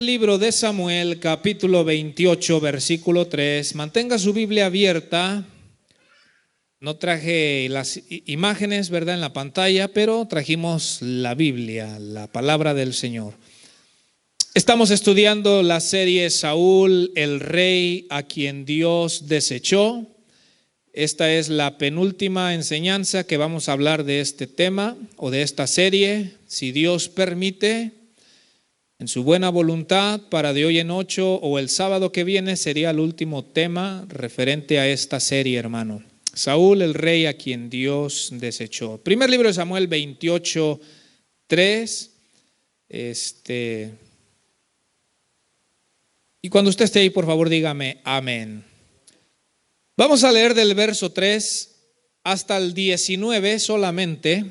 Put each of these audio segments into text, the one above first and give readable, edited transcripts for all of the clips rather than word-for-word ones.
Libro de Samuel, capítulo 28, versículo 3. Mantenga su Biblia abierta. No traje las imágenes, ¿verdad?, en la pantalla, pero trajimos la Biblia, la palabra del Señor. Estamos estudiando la serie Saúl, el rey a quien Dios desechó. Esta es la penúltima enseñanza que vamos a hablar de este tema o de esta serie, si Dios permite. En su buena voluntad, para de hoy en 8 o el sábado que viene sería el último tema referente a esta serie, hermano. Saúl, el rey a quien Dios desechó. Primer libro de Samuel 28, 3. Y cuando usted esté ahí, por favor, dígame amén. Vamos a leer del verso 3 hasta el 19 solamente.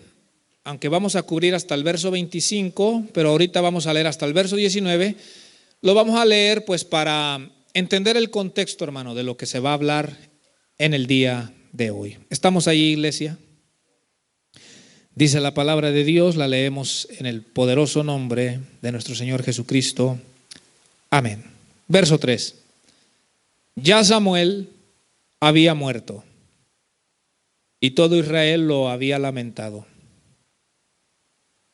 Aunque vamos a cubrir hasta el verso 25, pero ahorita vamos a leer hasta el verso 19, lo vamos a leer pues para entender el contexto, hermano, de lo que se va a hablar en el día de hoy. ¿Estamos ahí, iglesia? Dice la palabra de Dios, la leemos en el poderoso nombre de nuestro Señor Jesucristo. Amén. Verso 3. Ya Samuel había muerto y todo Israel lo había lamentado.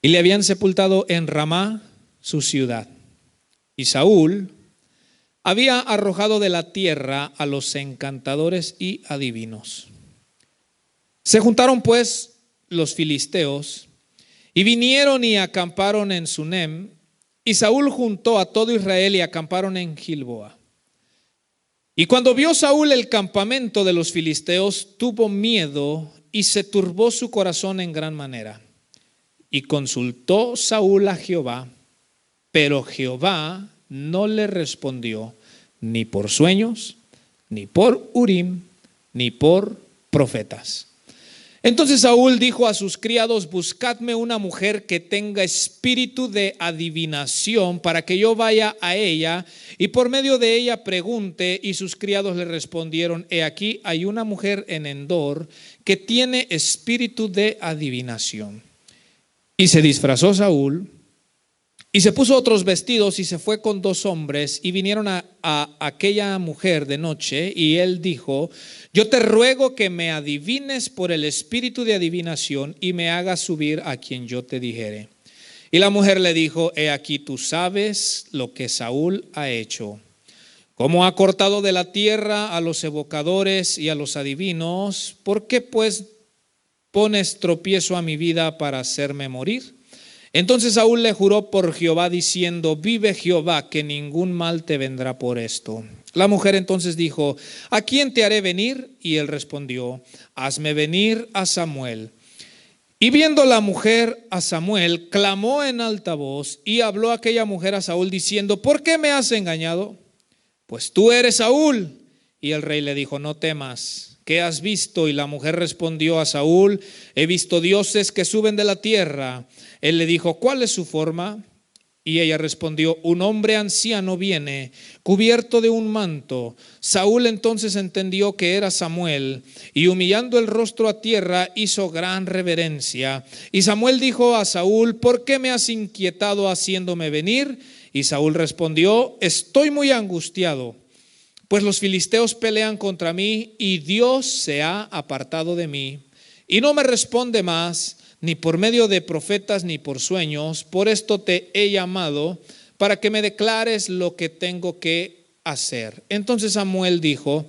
Y le habían sepultado en Ramá, su ciudad. Y Saúl había arrojado de la tierra a los encantadores y adivinos. Se juntaron pues los filisteos y vinieron y acamparon en Sunem. Y Saúl juntó a todo Israel y acamparon en Gilboa. Y cuando vio Saúl el campamento de los filisteos, tuvo miedo y se turbó su corazón en gran manera. Y consultó Saúl a Jehová, pero Jehová no le respondió ni por sueños, ni por Urim, ni por profetas. Entonces Saúl dijo a sus criados: buscadme una mujer que tenga espíritu de adivinación, para que yo vaya a ella y por medio de ella pregunte. Y sus criados le respondieron: he aquí hay una mujer en Endor que tiene espíritu de adivinación. Y se disfrazó Saúl y se puso otros vestidos y se fue con 2 hombres y vinieron a aquella mujer de noche. Y él dijo: yo te ruego que me adivines por el espíritu de adivinación y me hagas subir a quien yo te dijere. Y la mujer le dijo: he aquí tú sabes lo que Saúl ha hecho, cómo ha cortado de la tierra a los evocadores y a los adivinos. ¿Por qué pues pones tropiezo a mi vida para hacerme morir? Entonces Saúl le juró por Jehová diciendo: vive Jehová, que ningún mal te vendrá por esto. La mujer entonces dijo: ¿a quién te haré venir? Y él respondió: hazme venir a Samuel. Y viendo la mujer a Samuel, clamó en alta voz, y habló aquella mujer a Saúl diciendo: ¿por qué me has engañado? Pues tú eres Saúl. Y el rey le dijo: no temas. ¿Qué has visto? Y la mujer respondió a Saúl: he visto dioses que suben de la tierra. Él le dijo: ¿cuál es su forma? Y ella respondió: un hombre anciano viene, cubierto de un manto. Saúl entonces entendió que era Samuel, y humillando el rostro a tierra, hizo gran reverencia. Y Samuel dijo a Saúl: ¿por qué me has inquietado haciéndome venir? Y Saúl respondió: estoy muy angustiado, pues los filisteos pelean contra mí y Dios se ha apartado de mí y no me responde más, ni por medio de profetas ni por sueños. Por esto te he llamado, para que me declares lo que tengo que hacer. Entonces Samuel dijo: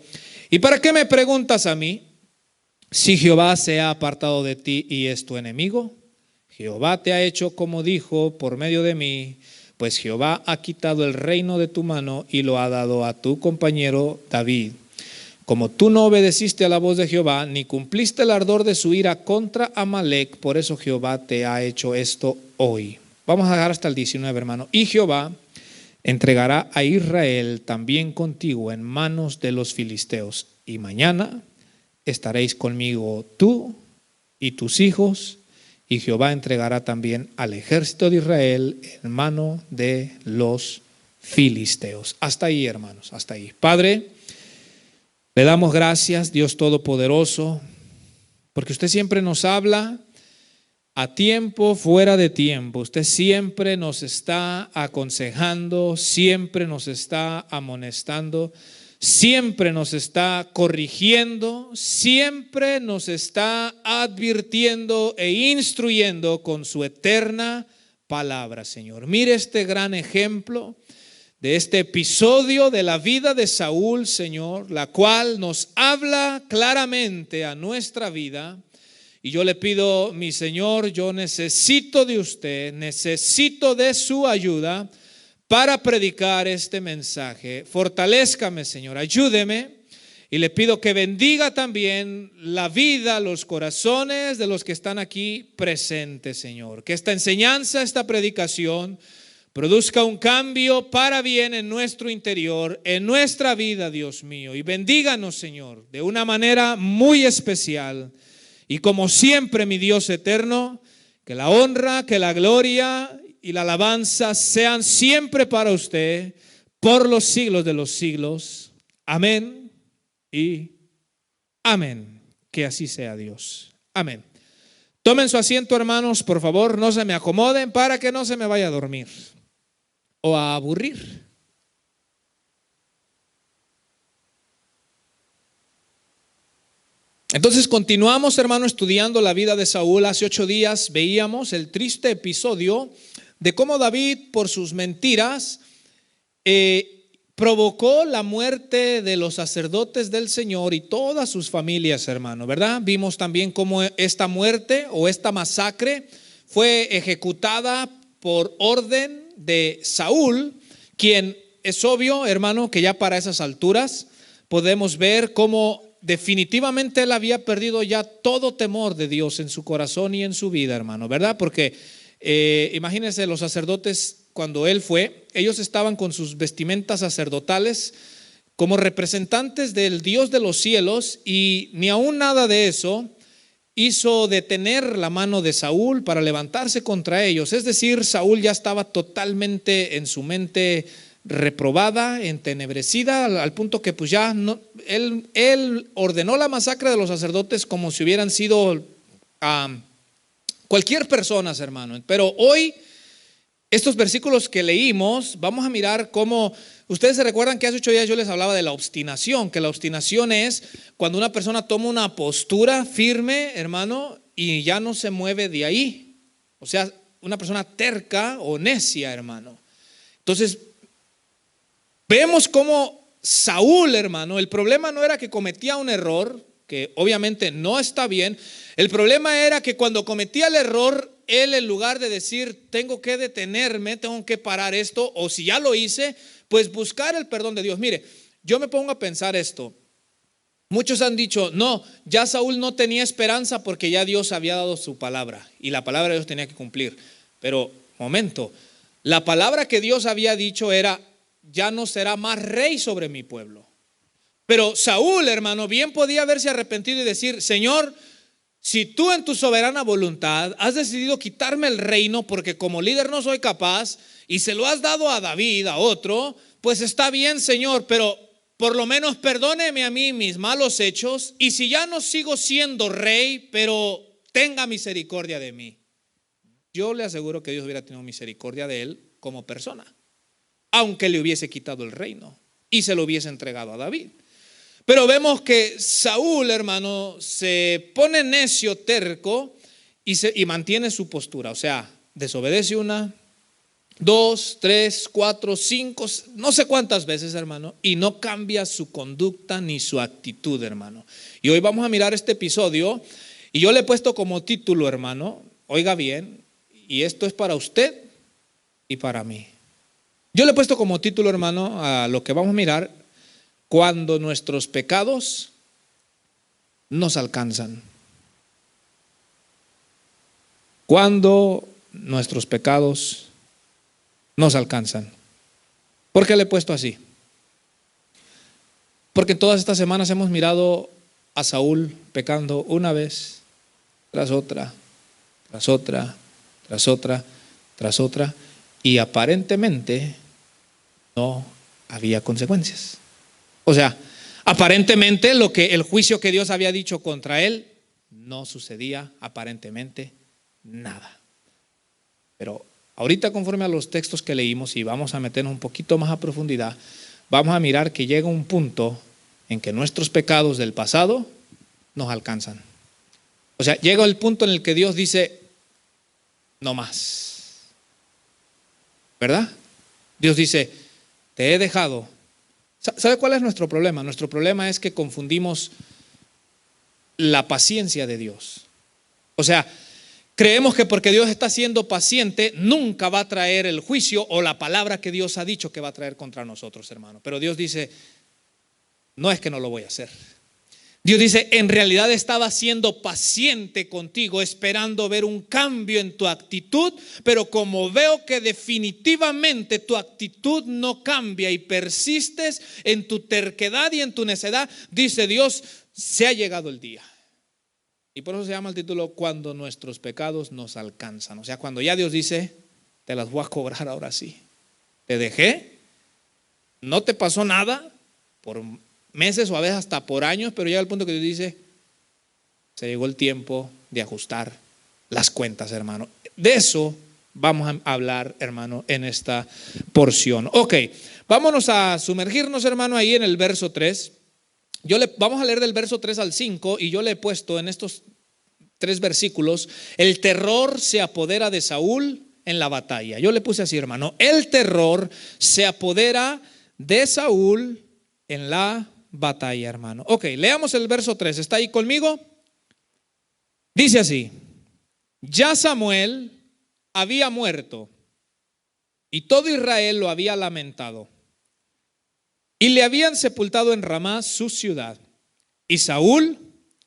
¿y para qué me preguntas a mí? Si Jehová se ha apartado de ti y es tu enemigo, Jehová te ha hecho como dijo por medio de mí. Pues Jehová ha quitado el reino de tu mano y lo ha dado a tu compañero David. Como tú no obedeciste a la voz de Jehová, ni cumpliste el ardor de su ira contra Amalec, por eso Jehová te ha hecho esto hoy. Vamos a dejar hasta el 19, hermano. Y Jehová entregará a Israel también contigo en manos de los filisteos. Y mañana estaréis conmigo tú y tus hijos. Y Jehová entregará también al ejército de Israel en mano de los filisteos. Hasta ahí, hermanos, hasta ahí. Padre, le damos gracias, Dios Todopoderoso, porque usted siempre nos habla A tiempo, fuera de tiempo, usted siempre nos está aconsejando, siempre nos está amonestando, siempre nos está corrigiendo, siempre nos está advirtiendo e instruyendo con su eterna palabra, Señor. Mire este gran ejemplo de este episodio de la vida de Saúl, Señor, la cual nos habla claramente a nuestra vida. Y yo le pido, mi Señor, yo necesito de usted, necesito de su ayuda para predicar este mensaje. Fortalézcame, Señor, ayúdeme. Y le pido que bendiga también la vida, los corazones de los que están aquí presentes, Señor. Que esta enseñanza, esta predicación produzca un cambio para bien en nuestro interior, en nuestra vida, Dios mío. Y bendíganos, Señor, de una manera muy especial. Y como siempre, mi Dios eterno, que la honra, que la gloria y la alabanza sean siempre para usted, por los siglos de los siglos. Amén y amén. Que así sea, Dios. Amén. Tomen su asiento, hermanos, por favor, no se me acomoden para que no se me vaya a dormir o a aburrir. Entonces continuamos, hermano, estudiando la vida de Saúl. Hace 8 días veíamos el triste episodio de cómo David, por sus mentiras, provocó la muerte de los sacerdotes del Señor y todas sus familias, hermano, ¿verdad? Vimos también cómo esta muerte o esta masacre fue ejecutada por orden de Saúl, quien es obvio, hermano, que ya para esas alturas podemos ver cómo definitivamente él había perdido ya todo temor de Dios en su corazón y en su vida, hermano, ¿verdad? Porque imagínense, los sacerdotes, cuando él fue, ellos estaban con sus vestimentas sacerdotales como representantes del Dios de los cielos, y ni aún nada de eso hizo detener la mano de Saúl para levantarse contra ellos. Es decir, Saúl ya estaba totalmente en su mente reprobada, entenebrecida, al punto que pues ya no, él ordenó la masacre de los sacerdotes como si hubieran sido cualquier persona, hermano. Pero hoy, estos versículos que leímos, vamos a mirar cómo, ustedes se recuerdan que hace 8 días yo les hablaba de la obstinación, que la obstinación es cuando una persona toma una postura firme, hermano, y ya no se mueve de ahí. O sea, una persona terca o necia, hermano. Entonces, vemos cómo Saúl, hermano, el problema no era que cometía un error, que obviamente no está bien. El problema era que cuando cometía el error, él, en lugar de decir, tengo que detenerme, tengo que parar esto, o si ya lo hice, pues buscar el perdón de Dios. Mire, yo me pongo a pensar esto. Muchos han dicho, no, ya Saúl no tenía esperanza porque ya Dios había dado su palabra y la palabra de Dios tenía que cumplir. Pero, momento, la palabra que Dios había dicho era, ya no será más rey sobre mi pueblo. Pero Saúl, hermano, bien podía haberse arrepentido y decir, Señor, si tú en tu soberana voluntad has decidido quitarme el reino porque como líder no soy capaz y se lo has dado a David, a otro, pues está bien, Señor, pero por lo menos perdóneme a mí mis malos hechos, y si ya no sigo siendo rey, pero tenga misericordia de mí. Yo le aseguro que Dios hubiera tenido misericordia de él como persona, aunque le hubiese quitado el reino y se lo hubiese entregado a David. Pero vemos que Saúl, hermano, se pone necio, terco, y mantiene su postura. O sea, desobedece 1, 2, 3, 4, 5, no sé cuántas veces, hermano, y no cambia su conducta ni su actitud, hermano. Y hoy vamos a mirar este episodio, y yo le he puesto como título, hermano, oiga bien, y esto es para usted y para mí. Yo le he puesto como título, hermano, a lo que vamos a mirar, cuando nuestros pecados nos alcanzan. Cuando nuestros pecados nos alcanzan. ¿Por qué le he puesto así? Porque todas estas semanas hemos mirado a Saúl pecando una vez tras otra, tras otra, tras otra, tras otra, y aparentemente no había consecuencias. O sea, aparentemente el juicio que Dios había dicho contra él no sucedía, aparentemente nada. Pero ahorita, conforme a los textos que leímos, y vamos a meternos un poquito más a profundidad, vamos a mirar que llega un punto en que nuestros pecados del pasado nos alcanzan. O sea, llega el punto en el que Dios dice, no más. ¿Verdad? Dios dice, te he dejado. ¿Sabe cuál es nuestro problema? Nuestro problema es que confundimos la paciencia de Dios. O sea, creemos que porque Dios está siendo paciente, nunca va a traer el juicio o la palabra que Dios ha dicho que va a traer contra nosotros, hermano. Pero Dios dice, no es que no lo voy a hacer. Dios dice, en realidad estaba siendo paciente contigo, esperando ver un cambio en tu actitud, pero como veo que definitivamente tu actitud no cambia y persistes en tu terquedad y en tu necedad, dice Dios, se ha llegado el día. Y por eso se llama el título, cuando nuestros pecados nos alcanzan. O sea, cuando ya Dios dice, te las voy a cobrar ahora sí. Te dejé, no te pasó nada por meses o a veces hasta por años, pero llega el punto que Dios dice, se llegó el tiempo de ajustar las cuentas, hermano. De eso vamos a hablar, hermano, en esta porción. Ok, vámonos a sumergirnos, hermano, ahí en el verso 3. Vamos a leer del verso 3 al 5 y yo le he puesto en estos 3 versículos, el terror se apodera de Saúl en la batalla. Yo le puse así, hermano, el terror se apodera de Saúl en la batalla, hermano. Ok, leamos el verso 3, ¿está ahí conmigo? Dice así, ya Samuel había muerto y todo Israel lo había lamentado. Y le habían sepultado en Ramá, su ciudad. Y Saúl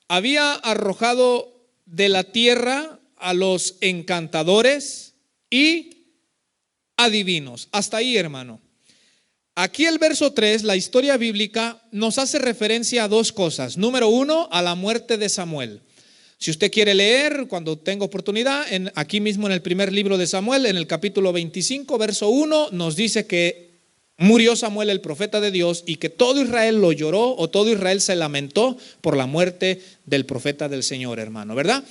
había arrojado de la tierra a los encantadores y adivinos. Hasta ahí, hermano. Aquí el verso 3, la historia bíblica, nos hace referencia a 2 cosas. Número 1, a la muerte de Samuel. Si usted quiere leer, cuando tenga oportunidad, aquí mismo en el primer libro de Samuel, en el capítulo 25, verso 1, nos dice que murió Samuel, el profeta de Dios, y que todo Israel lo lloró, o todo Israel se lamentó por la muerte del profeta del Señor, hermano, ¿verdad?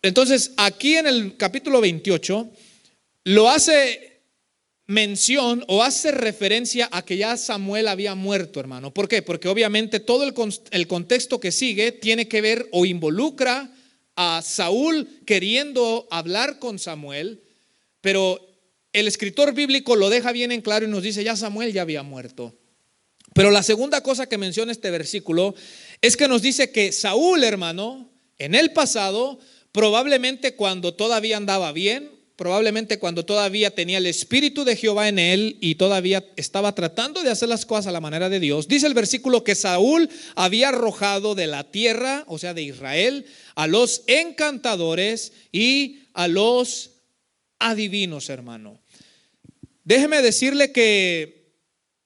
Entonces, aquí en el capítulo 28, lo hace mención o hace referencia a que ya Samuel había muerto, hermano. ¿Por qué? Porque obviamente todo el contexto que sigue tiene que ver o involucra a Saúl queriendo hablar con Samuel, pero el escritor bíblico lo deja bien en claro y nos dice, ya Samuel ya había muerto. Pero la segunda cosa que menciona este versículo es que nos dice que Saúl, hermano, en el pasado, probablemente cuando todavía andaba bien, probablemente cuando todavía tenía el Espíritu de Jehová en él y todavía estaba tratando de hacer las cosas a la manera de Dios, dice el versículo que Saúl había arrojado de la tierra, o sea de Israel, a los encantadores y a los adivinos, hermano. Déjeme decirle que,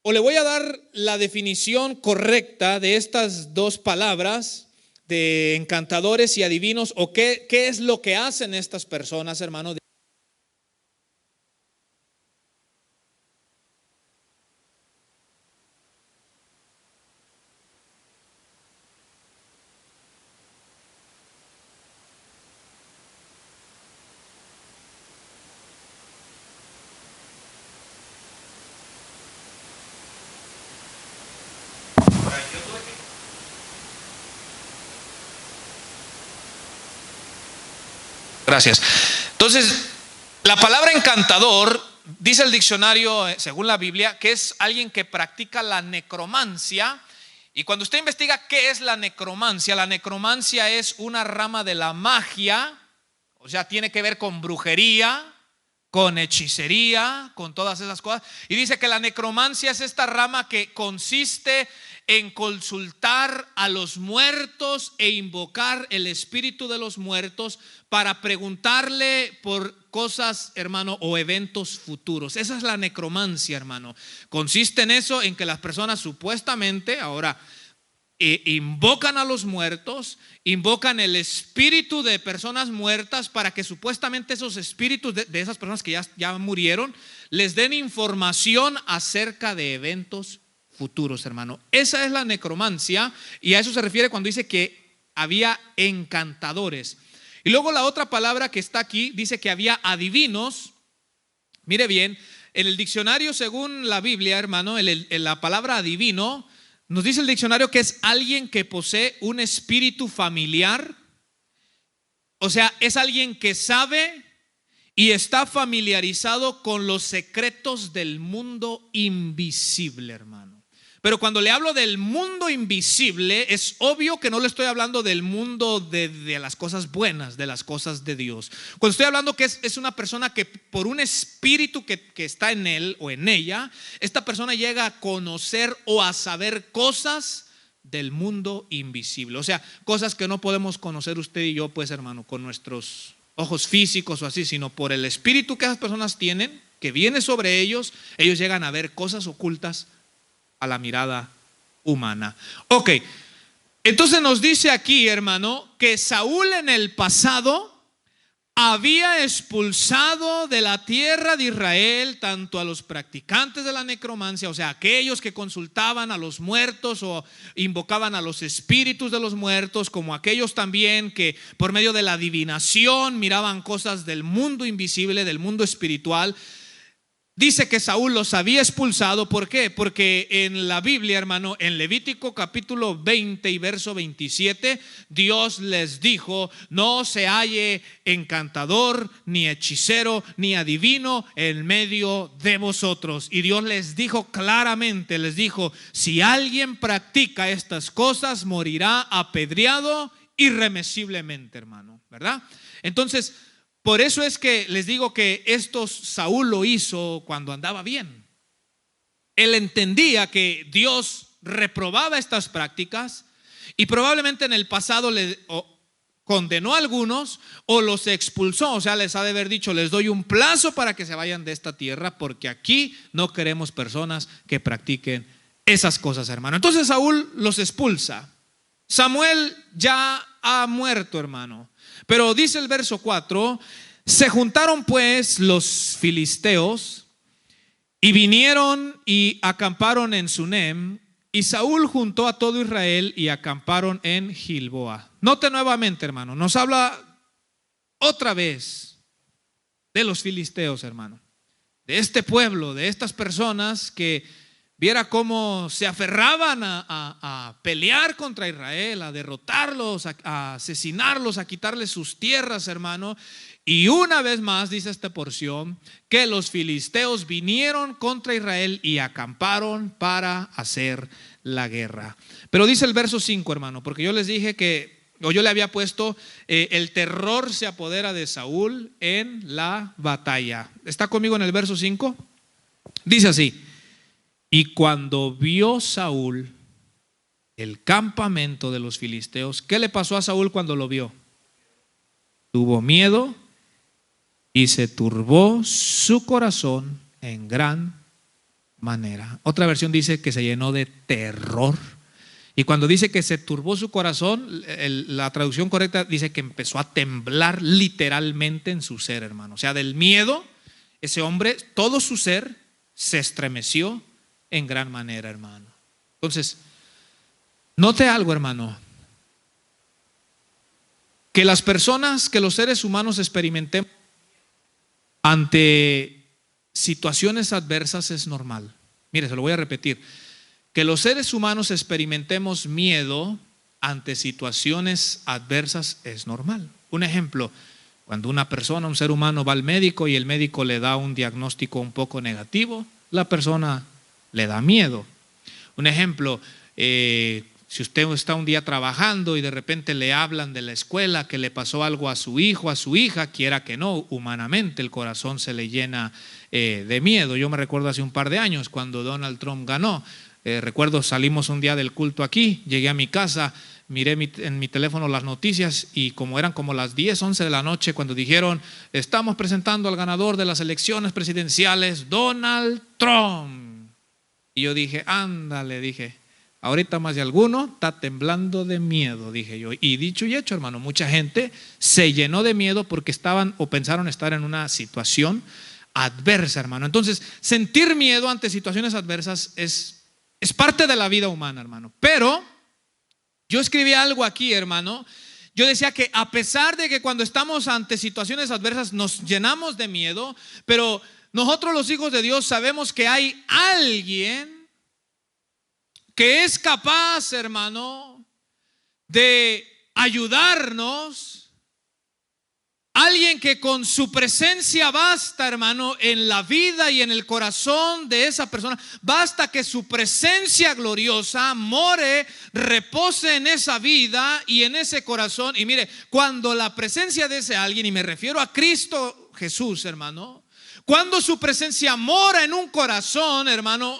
o le voy a dar la definición correcta de estas 2 palabras, de encantadores y adivinos, o qué es lo que hacen estas personas, hermano. Gracias. Entonces, la palabra encantador, dice el diccionario, según la Biblia, que es alguien que practica la necromancia. Y cuando usted investiga qué es la necromancia es una rama de la magia, o sea, tiene que ver con brujería, con hechicería, con todas esas cosas. Y dice que la necromancia es esta rama que consiste en consultar a los muertos e invocar el espíritu de los muertos para preguntarle por cosas, hermano, o eventos futuros. Esa es la necromancia, hermano. Consiste en eso, en que las personas supuestamente ahora invocan a los muertos, invocan el espíritu de personas muertas para que supuestamente esos espíritus de esas personas que ya murieron les den información acerca de eventos futuros, hermano. Esa es la necromancia, y a eso se refiere cuando dice que había encantadores. Y luego la otra palabra que está aquí dice que había adivinos. Mire bien, en el diccionario, según la Biblia, hermano, en la palabra adivino, nos dice el diccionario que es alguien que posee un espíritu familiar. O sea, es alguien que sabe y está familiarizado con los secretos del mundo invisible, hermano. Pero cuando le hablo del mundo invisible, es obvio que no le estoy hablando del mundo de las cosas buenas, de las cosas de Dios. Cuando estoy hablando que es una persona que por un espíritu que está en él o en ella, esta persona llega a conocer o a saber cosas del mundo invisible. O sea, cosas que no podemos conocer usted y yo, pues, hermano, con nuestros ojos físicos o así, sino por el espíritu que esas personas tienen, que viene sobre ellos, ellos llegan a ver cosas ocultas a la mirada humana. Ok, entonces nos dice aquí, hermano, que Saúl en el pasado había expulsado de la tierra de Israel tanto a los practicantes de la necromancia, o sea, aquellos que consultaban a los muertos o invocaban a los espíritus de los muertos, como aquellos también que por medio de la adivinación miraban cosas del mundo invisible, del mundo espiritual. Dice que Saúl los había expulsado. ¿Por qué? Porque en la Biblia, hermano, en Levítico capítulo 20 y verso 27, Dios les dijo: no se halle encantador, ni hechicero, ni adivino en medio de vosotros. Y Dios les dijo claramente, les dijo: si alguien practica estas cosas, morirá apedreado irremisiblemente, hermano, ¿verdad? Entonces, por eso es que les digo que esto Saúl lo hizo cuando andaba bien. Él entendía que Dios reprobaba estas prácticas y probablemente en el pasado le condenó a algunos o los expulsó. O sea, les ha de haber dicho: les doy un plazo para que se vayan de esta tierra, porque aquí no queremos personas que practiquen esas cosas, hermano. Entonces Saúl los expulsa. Samuel ya ha muerto, hermano. Pero dice el verso 4: se juntaron pues los filisteos y vinieron y acamparon en Sunem, y Saúl juntó a todo Israel y acamparon en Gilboa. Note nuevamente, hermano, nos habla otra vez de los filisteos, hermano, de este pueblo, de estas personas que viera cómo se aferraban a pelear contra Israel, a derrotarlos, a asesinarlos, a quitarles sus tierras, hermano. Y una vez más dice esta porción que los filisteos vinieron contra Israel y acamparon para hacer la guerra. Pero dice el verso 5, hermano, porque yo les dije que, o yo le había puesto, el terror se apodera de Saúl en la batalla. ¿Está conmigo en el verso 5? Dice así: y cuando vio Saúl el campamento de los filisteos, ¿qué le pasó a Saúl cuando lo vio? Tuvo miedo y se turbó su corazón en gran manera. Otra versión dice que se llenó de terror. Y cuando dice que se turbó su corazón, la traducción correcta dice que empezó a temblar literalmente en su ser, hermano. O sea, del miedo, ese hombre, todo su ser se estremeció en gran manera, hermano. Entonces, note algo, hermano, que las personas, que los seres humanos experimentemos ante situaciones adversas es normal. Mire, se lo voy a repetir: que los seres humanos experimentemos miedo ante situaciones adversas es normal. Un ejemplo: cuando una persona, un ser humano, va al médico y el médico le da un diagnóstico un poco negativo, la persona le da miedo. Un ejemplo, si usted está un día trabajando y de repente le hablan de la escuela que le pasó algo a su hijo, a su hija, quiera que no, humanamente el corazón se le llena de miedo. Yo me recuerdo hace un par de años cuando Donald Trump ganó. Recuerdo, salimos un día del culto aquí, llegué a mi casa, miré en mi teléfono las noticias y como eran como las 10, 11 de la noche cuando dijeron: estamos presentando al ganador de las elecciones presidenciales, Donald Trump. Y yo dije: ándale, dije, ahorita más de alguno está temblando de miedo, dije yo. Y dicho y hecho, hermano, mucha gente se llenó de miedo porque estaban o pensaron estar en una situación adversa, hermano. Entonces, sentir miedo ante situaciones adversas es parte de la vida humana, hermano. Pero yo escribí algo aquí, hermano, Yo decía que a pesar de que cuando estamos ante situaciones adversas nos llenamos de miedo, pero nosotros los hijos de Dios sabemos que hay alguien que es capaz, hermano, de ayudarnos. Alguien que con su presencia basta, hermano, en la vida y en el corazón de esa persona. Basta que su presencia gloriosa more, repose en esa vida y en ese corazón. Y mire, cuando la presencia de ese alguien, y me refiero a Cristo Jesús, hermano, cuando su presencia mora en un corazón, hermano,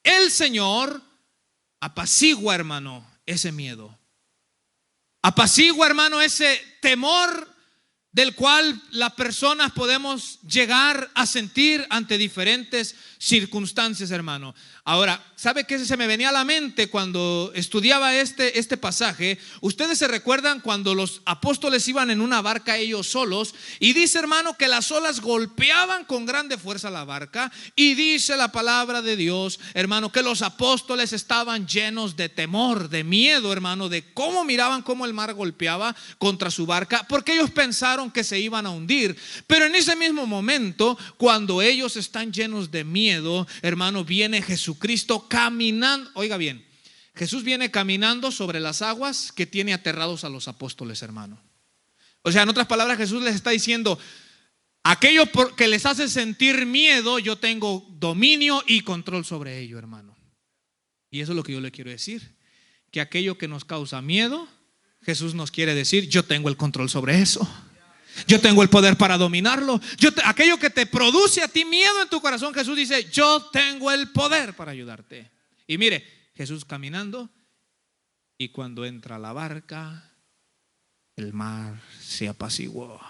el Señor apacigua, hermano, ese miedo. Apacigua, hermano, ese temor del cual las personas podemos llegar a sentir ante diferentes circunstancias, hermano. Ahora, ¿sabe qué se me venía a la mente cuando estudiaba este pasaje? Ustedes se recuerdan cuando los apóstoles iban en una barca ellos solos, y dice, hermano, que las olas golpeaban con grande fuerza la barca, y dice la palabra de Dios, hermano, que los apóstoles estaban llenos de temor, de miedo, hermano, de cómo miraban cómo el mar golpeaba contra su barca, porque ellos pensaron que se iban a hundir. Pero en ese mismo momento, cuando ellos están llenos de miedo, hermano, viene Jesucristo caminando. Oiga bien, Jesús viene caminando sobre las aguas que tiene aterrados a los apóstoles, hermano. O sea, en otras palabras, Jesús les está diciendo: aquello que les hace sentir miedo, yo tengo dominio y control sobre ello, hermano. Y eso es lo que yo le quiero decir, que aquello que nos causa miedo, Jesús nos quiere decir: yo tengo el control sobre eso. Yo tengo el poder para dominarlo. Aquello que te produce a ti miedo en tu corazón, Jesús dice: yo tengo el poder para ayudarte. Y mire, Jesús caminando, y cuando entra a la barca, el mar se apaciguó.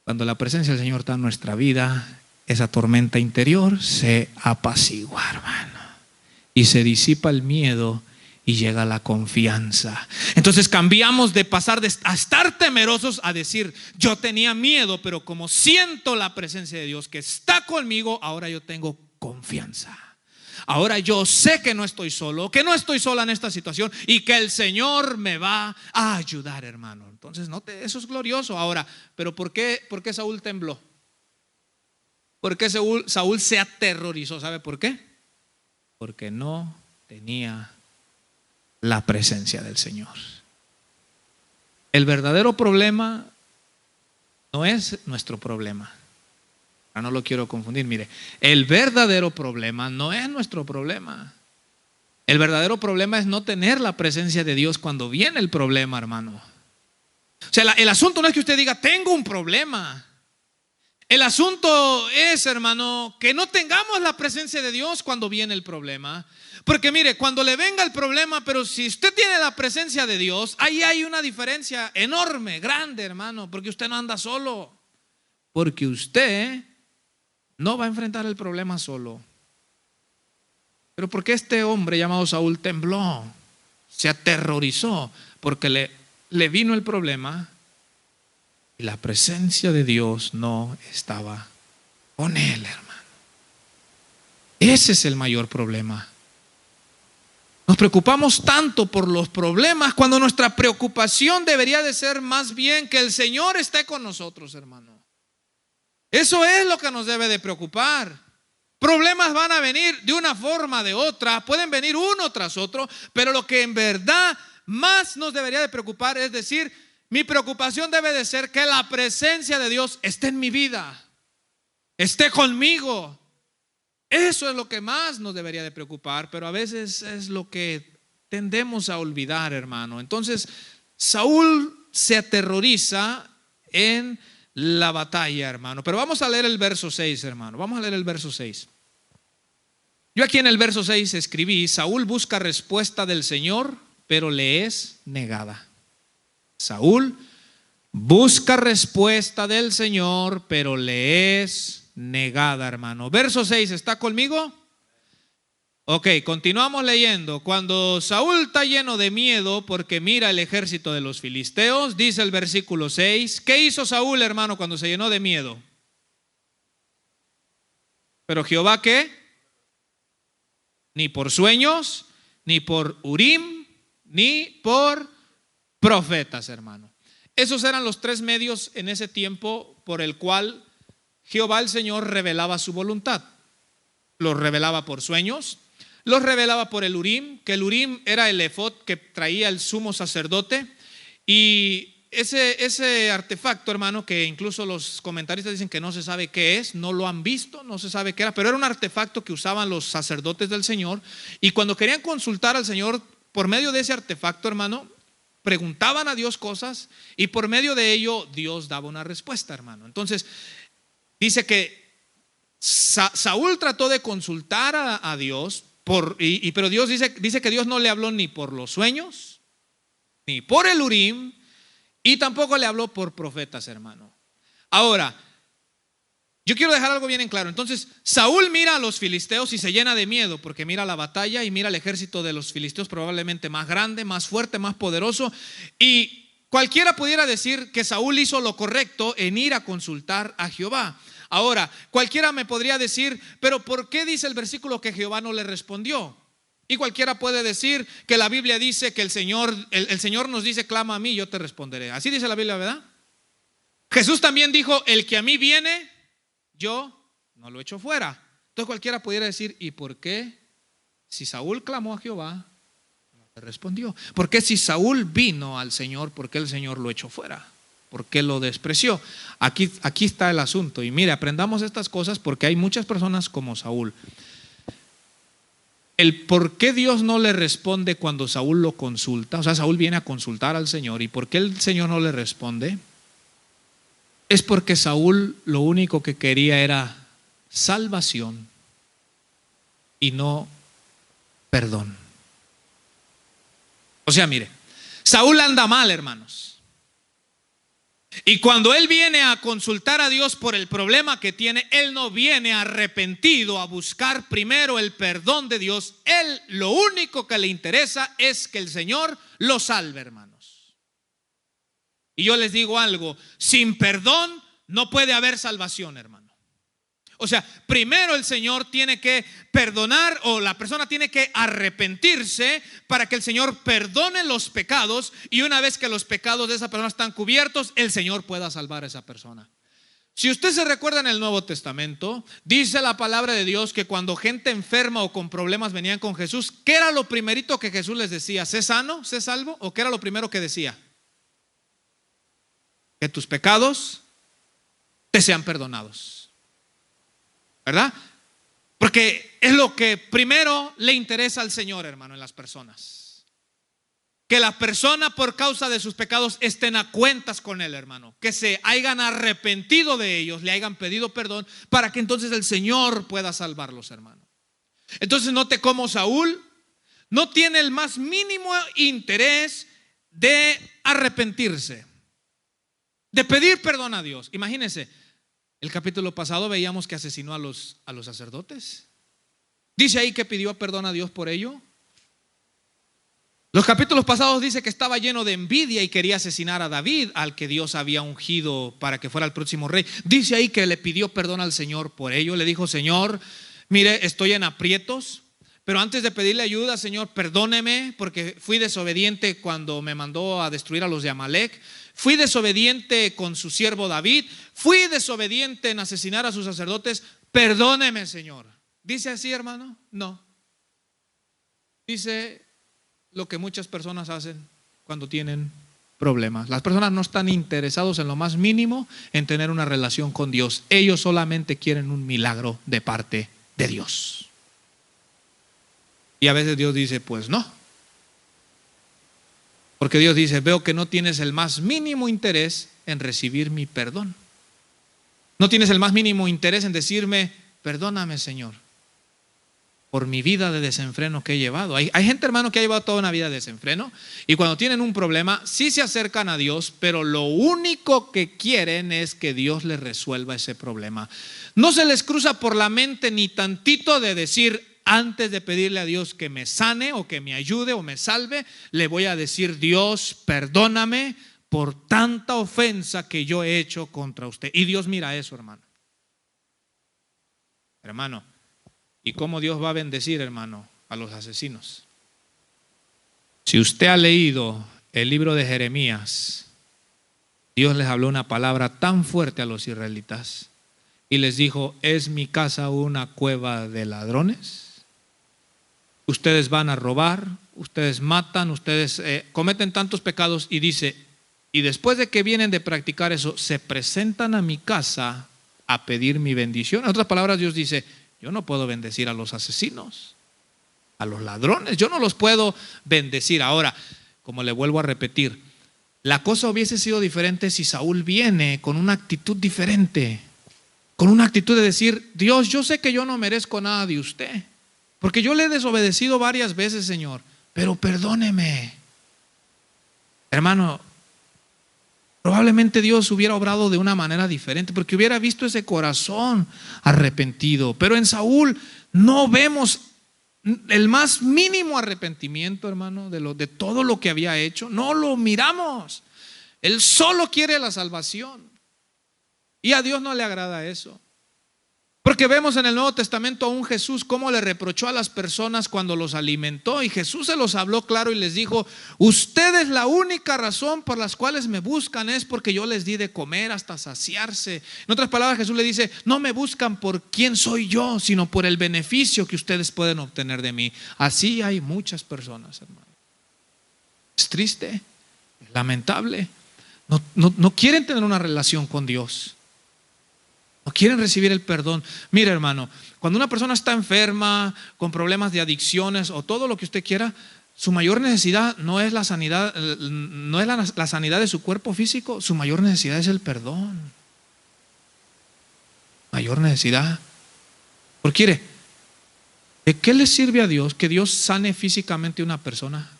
Cuando la presencia del Señor está en nuestra vida, esa tormenta interior se apacigua, hermano, y se disipa el miedo y llega la confianza. Entonces cambiamos de pasar a estar temerosos a decir: yo tenía miedo, pero como siento la presencia de Dios que está conmigo, ahora yo tengo confianza. Ahora yo sé que no estoy solo, que no estoy sola en esta situación, y que el Señor me va a ayudar, hermano. Entonces, eso es glorioso. Ahora, pero ¿por qué Saúl tembló? ¿Por qué Saúl se aterrorizó? ¿Sabe por qué? Porque no tenía la presencia del Señor. El verdadero problema no es nuestro problema. No lo quiero confundir. Mire, el verdadero problema no es nuestro problema. El verdadero problema es no tener la presencia de Dios cuando viene el problema, hermano. O sea, el asunto no es que usted diga: tengo un problema. El asunto es, hermano, que no tengamos la presencia de Dios cuando viene el problema. Porque mire, cuando le venga el problema, pero si usted tiene la presencia de Dios, ahí hay una diferencia enorme, grande, hermano. Porque usted no anda solo. Porque usted no va a enfrentar el problema solo. Pero ¿por qué este hombre llamado Saúl tembló? Se aterrorizó porque le vino el problema y la presencia de Dios no estaba con él, hermano. Ese es el mayor problema. Nos preocupamos tanto por los problemas cuando nuestra preocupación debería de ser más bien que el Señor esté con nosotros, hermano. Eso es lo que nos debe de preocupar. Problemas van a venir de una forma o de otra, pueden venir uno tras otro, pero lo que en verdad más nos debería de preocupar es decir: mi preocupación debe de ser que la presencia de Dios esté en mi vida, esté conmigo. Eso es lo que más nos debería de preocupar, pero a veces es lo que tendemos a olvidar, hermano. Entonces, Saúl se aterroriza en la batalla, hermano. Pero vamos a leer el verso 6, hermano. Vamos a leer el verso 6. Yo aquí en el verso 6 escribí: Saúl busca respuesta del Señor, pero le es negada. Saúl busca respuesta del Señor, pero le es negada, hermano. Verso 6, ¿está conmigo? Ok, continuamos leyendo. Cuando Saúl está lleno de miedo porque mira el ejército de los filisteos, dice el versículo 6, ¿qué hizo Saúl, hermano, cuando se llenó de miedo? Pero Jehová, ¿qué? Ni por sueños, ni por Urim, ni por profetas, hermano. Esos eran los tres medios en ese tiempo por el cual Jehová el Señor revelaba su voluntad. Los revelaba por sueños, los revelaba por el Urim, que el Urim era el efod que traía el sumo sacerdote. Y ese artefacto, hermano, que incluso los comentaristas dicen que no se sabe qué es, no lo han visto, no se sabe qué era, pero era un artefacto que usaban los sacerdotes del Señor. Y cuando querían consultar al Señor por medio de ese artefacto, hermano, preguntaban a Dios cosas y por medio de ello Dios daba una respuesta, hermano. Entonces dice que Saúl trató de consultar a Dios, pero Dios dice que Dios no le habló ni por los sueños, ni por el Urim, y tampoco le habló por profetas, hermano. Ahora, yo quiero dejar algo bien en claro. Entonces, Saúl mira a los filisteos y se llena de miedo, porque mira la batalla y mira el ejército de los filisteos probablemente más grande, más fuerte, más poderoso. Y cualquiera pudiera decir que Saúl hizo lo correcto en ir a consultar a Jehová. Ahora, cualquiera me podría decir, pero ¿por qué dice el versículo que Jehová no le respondió? Y cualquiera puede decir que la Biblia dice que el Señor nos dice, clama a mí, yo te responderé. Así dice la Biblia, ¿verdad? Jesús también dijo, el que a mí viene, yo no lo echo fuera. Entonces cualquiera pudiera decir, ¿y por qué si Saúl clamó a Jehová, no le respondió? ¿Por qué si Saúl vino al Señor, por qué el Señor lo echó fuera? ¿Por qué lo despreció? Aquí está el asunto. Y mire, aprendamos estas cosas porque hay muchas personas como Saúl. El por qué Dios no le responde cuando Saúl lo consulta, o sea, Saúl viene a consultar al Señor, y por qué el Señor no le responde, es porque Saúl lo único que quería era salvación y no perdón. O sea, mire, Saúl anda mal, hermanos. Y cuando él viene a consultar a Dios por el problema que tiene, él no viene arrepentido a buscar primero el perdón de Dios. Él lo único que le interesa es que el Señor lo salve, hermanos. Y yo les digo algo, sin perdón no puede haber salvación, hermano. O sea, primero el Señor tiene que perdonar, o la persona tiene que arrepentirse para que el Señor perdone los pecados, y una vez que los pecados de esa persona están cubiertos, el Señor pueda salvar a esa persona. Si usted se recuerda en el Nuevo Testamento, dice la palabra de Dios que cuando gente enferma o con problemas venían con Jesús, ¿qué era lo primerito que Jesús les decía? ¿Sé sano? ¿Sé salvo? ¿O qué era lo primero que decía? Que tus pecados te sean perdonados. ¿Verdad? Porque es lo que primero le interesa al Señor, hermano, en las personas. Que la persona por causa de sus pecados estén a cuentas con Él, hermano. Que se hayan arrepentido de ellos, le hayan pedido perdón, para que entonces el Señor pueda salvarlos, hermano. Entonces note cómo Saúl no tiene el más mínimo interés de arrepentirse, de pedir perdón a Dios. Imagínense. El capítulo pasado veíamos que asesinó a los sacerdotes. Dice ahí que pidió perdón a Dios por ello. Los capítulos pasados dice que estaba lleno de envidia y quería asesinar a David, al que Dios había ungido para que fuera el próximo rey. Dice ahí que le pidió perdón al Señor por ello. Le dijo, Señor, mire, estoy en aprietos, pero antes de pedirle ayuda, Señor, perdóneme porque fui desobediente cuando me mandó a destruir a los de Amalek. Fui desobediente con su siervo David. Fui desobediente en asesinar a sus sacerdotes. Perdóneme, Señor. ¿Dice así, hermano? No. Dice lo que muchas personas hacen cuando tienen problemas. Las personas no están interesados en lo más mínimo en tener una relación con Dios. Ellos solamente quieren un milagro de parte de Dios. Y a veces Dios dice, pues no. Porque Dios dice, veo que no tienes el más mínimo interés en recibir mi perdón. No tienes el más mínimo interés en decirme, perdóname, Señor, por mi vida de desenfreno que he llevado. Hay gente, hermano, que ha llevado toda una vida de desenfreno, y cuando tienen un problema, sí se acercan a Dios, pero lo único que quieren es que Dios les resuelva ese problema. No se les cruza por la mente ni tantito de decir, antes de pedirle a Dios que me sane o que me ayude o me salve, le voy a decir, Dios, perdóname por tanta ofensa que yo he hecho contra usted. Y Dios mira eso, hermano. Hermano, ¿y cómo Dios va a bendecir, hermano, a los asesinos? Si usted ha leído el libro de Jeremías, Dios les habló una palabra tan fuerte a los israelitas y les dijo: ¿es mi casa una cueva de ladrones? Ustedes van a robar, ustedes matan, ustedes cometen tantos pecados, y dice, y después de que vienen de practicar eso, se presentan a mi casa a pedir mi bendición. En otras palabras, Dios dice: yo no puedo bendecir a los asesinos, a los ladrones, yo no los puedo bendecir. Ahora, como le vuelvo a repetir, la cosa hubiese sido diferente si Saúl viene con una actitud diferente, con una actitud de decir: Dios, yo sé que yo no merezco nada de usted, porque yo le he desobedecido varias veces, Señor, pero perdóneme. Hermano, probablemente Dios hubiera obrado de una manera diferente, porque hubiera visto ese corazón arrepentido. Pero en Saúl no vemos el más mínimo arrepentimiento, hermano, de todo lo que había hecho. No lo miramos. Él solo quiere la salvación, y a Dios no le agrada eso. Porque vemos en el Nuevo Testamento a un Jesús cómo le reprochó a las personas cuando los alimentó, y Jesús se los habló claro y les dijo: ustedes, la única razón por las cuales me buscan es porque yo les di de comer hasta saciarse. En otras palabras, Jesús le dice: no me buscan por quién soy yo, sino por el beneficio que ustedes pueden obtener de mí. Así hay muchas personas, hermano. Es triste, es lamentable. No quieren tener una relación con Dios. No quieren recibir el perdón. Mira, hermano, cuando una persona está enferma, con problemas de adicciones o todo lo que usted quiera, su mayor necesidad no es la sanidad, no es la sanidad de su cuerpo físico. Su mayor necesidad es el perdón. Mayor necesidad. Porque mire, ¿de qué le sirve a Dios que Dios sane físicamente a una persona,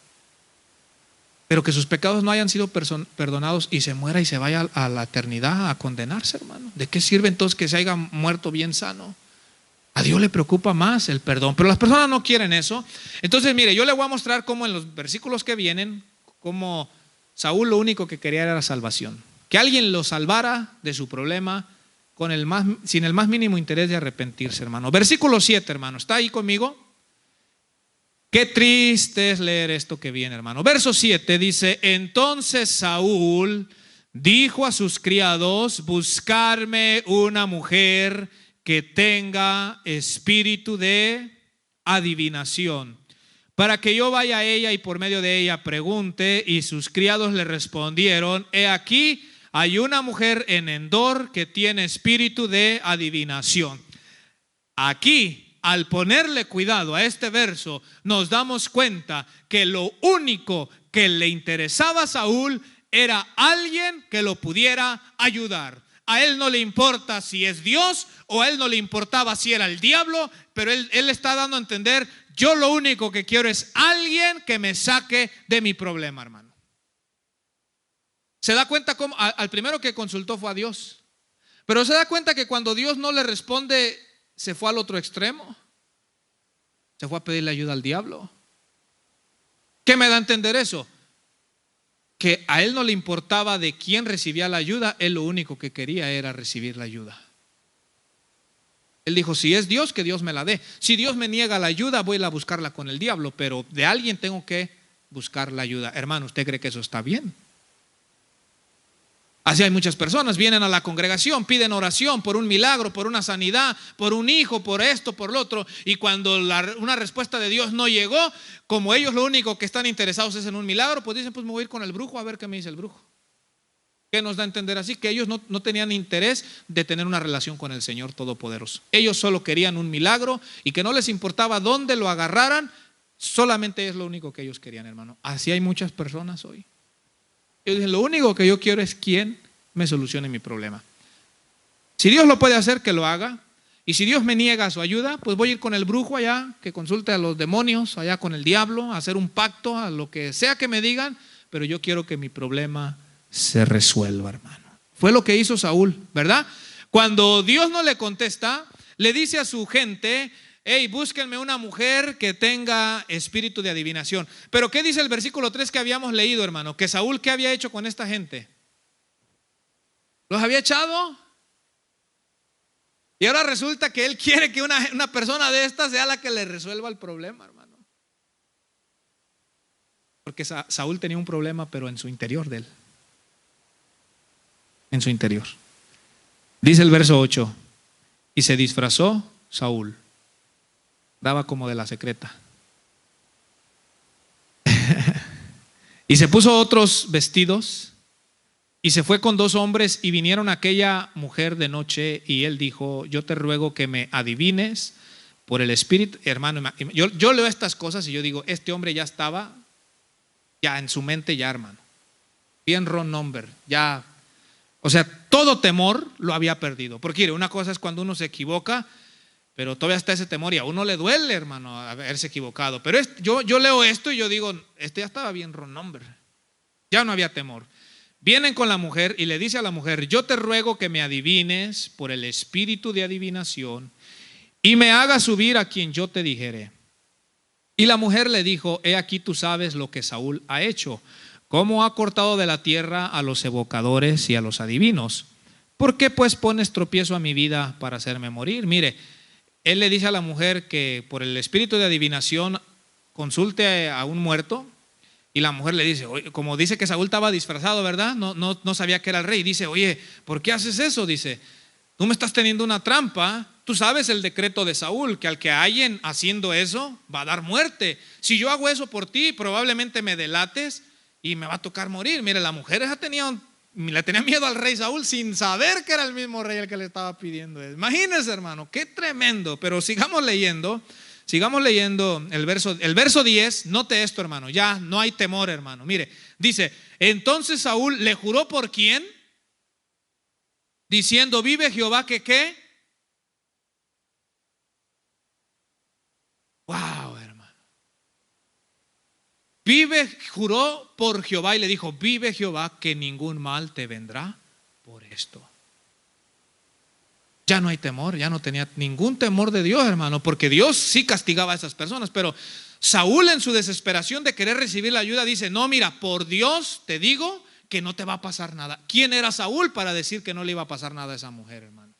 pero que sus pecados no hayan sido perdonados y se muera y se vaya a la eternidad a condenarse, hermano? ¿De qué sirve entonces que se haya muerto bien sano? A Dios le preocupa más el perdón, pero las personas no quieren eso. Entonces, mire, yo le voy a mostrar cómo en los versículos que vienen, cómo Saúl lo único que quería era la salvación. Que alguien lo salvara de su problema sin el más mínimo interés de arrepentirse, hermano. Versículo 7, hermano, ¿está ahí conmigo? Qué triste es leer esto que viene, hermano. Verso 7 dice: entonces Saúl dijo a sus criados: buscarme una mujer que tenga espíritu de adivinación, para que yo vaya a ella y por medio de ella pregunte. Y sus criados le respondieron: he aquí, hay una mujer en Endor que tiene espíritu de adivinación. Aquí, al ponerle cuidado a este verso, nos damos cuenta que lo único que le interesaba a Saúl era alguien que lo pudiera ayudar. A él no le importa si es Dios, o a él no le importaba si era el diablo, pero él está dando a entender: yo lo único que quiero es alguien que me saque de mi problema, hermano. Se da cuenta cómo al primero que consultó fue a Dios, pero se da cuenta que cuando Dios no le responde, se fue al otro extremo. Se fue a pedirle ayuda al diablo. ¿Qué me da a entender eso? Que a él no le importaba de quién recibía la ayuda, él lo único que quería era recibir la ayuda. Él dijo: si es Dios, que Dios me la dé. Si Dios me niega la ayuda, voy a ir a buscarla con el diablo, pero de alguien tengo que buscar la ayuda. Hermano, ¿usted cree que eso está bien? Así hay muchas personas, vienen a la congregación, piden oración por un milagro, por una sanidad, por un hijo, por esto, por lo otro, y cuando una respuesta de Dios no llegó, como ellos lo único que están interesados es en un milagro, pues dicen: pues me voy a ir con el brujo a ver qué me dice el brujo. ¿Qué nos da a entender así? Que ellos no tenían interés de tener una relación con el Señor Todopoderoso. Ellos solo querían un milagro, y que no les importaba dónde lo agarraran, solamente es lo único que ellos querían, hermano. Así hay muchas personas hoy. Ellos dicen: lo único que yo quiero es quien me solucione mi problema. Si Dios lo puede hacer, que lo haga. Y si Dios me niega su ayuda, pues voy a ir con el brujo allá, que consulte a los demonios, allá con el diablo, a hacer un pacto, a lo que sea que me digan, pero yo quiero que mi problema se resuelva, hermano. Fue lo que hizo Saúl, ¿verdad? Cuando Dios no le contesta, le dice a su gente: hey, búsquenme una mujer que tenga espíritu de adivinación. Pero ¿qué dice el versículo 3 que habíamos leído, hermano? Que Saúl, ¿qué había hecho con esta gente? ¿Los había echado? Y ahora resulta que él quiere que una persona de estas sea la que le resuelva el problema, hermano. Porque Saúl tenía un problema, pero en su interior de él. En su interior. Dice el verso 8, y se disfrazó Saúl. Daba como de la secreta. Y se puso otros vestidos y se fue con 2 hombres y vinieron a aquella mujer de noche y él dijo, yo te ruego que me adivines por el Espíritu. Hermano, yo leo estas cosas y yo digo, este hombre ya estaba, ya en su mente ya, hermano, bien wrong number, ya, o sea, todo temor lo había perdido. Porque mire, una cosa es cuando uno se equivoca, pero todavía está ese temor y a uno le duele, hermano, haberse equivocado. Pero yo leo esto y yo digo, este ya estaba bien wrong number, ya no había temor. Vienen con la mujer y le dice a la mujer, yo te ruego que me adivines por el espíritu de adivinación y me hagas subir a quien yo te dijere. Y la mujer le dijo, he aquí tú sabes lo que Saúl ha hecho, cómo ha cortado de la tierra a los evocadores y a los adivinos. ¿Por qué pues pones tropiezo a mi vida para hacerme morir? Mire, él le dice a la mujer que por el espíritu de adivinación consulte a un muerto. Y la mujer le dice, oye, como dice que Saúl estaba disfrazado, ¿verdad? No sabía que era el rey. Dice, oye, ¿por qué haces eso? Dice, tú me estás teniendo una trampa. Tú sabes el decreto de Saúl, que al que hallen haciendo eso va a dar muerte. Si yo hago eso por ti, probablemente me delates y me va a tocar morir. Mire, la mujer le tenía miedo al rey Saúl sin saber que era el mismo rey el que le estaba pidiendo. Imagínense, hermano, qué tremendo. Pero sigamos leyendo el verso 10, note esto, hermano, ya no hay temor, hermano. Mire, dice, entonces Saúl le juró por quién, diciendo, vive Jehová que qué. Wow, hermano. Juró por Jehová y le dijo, vive Jehová que ningún mal te vendrá por esto. Ya no hay temor, ya no tenía ningún temor de Dios, hermano, porque Dios sí castigaba a esas personas, pero Saúl en su desesperación de querer recibir la ayuda dice, no, mira, por Dios te digo que no te va a pasar nada. ¿Quién era Saúl para decir que no le iba a pasar nada a esa mujer, hermano?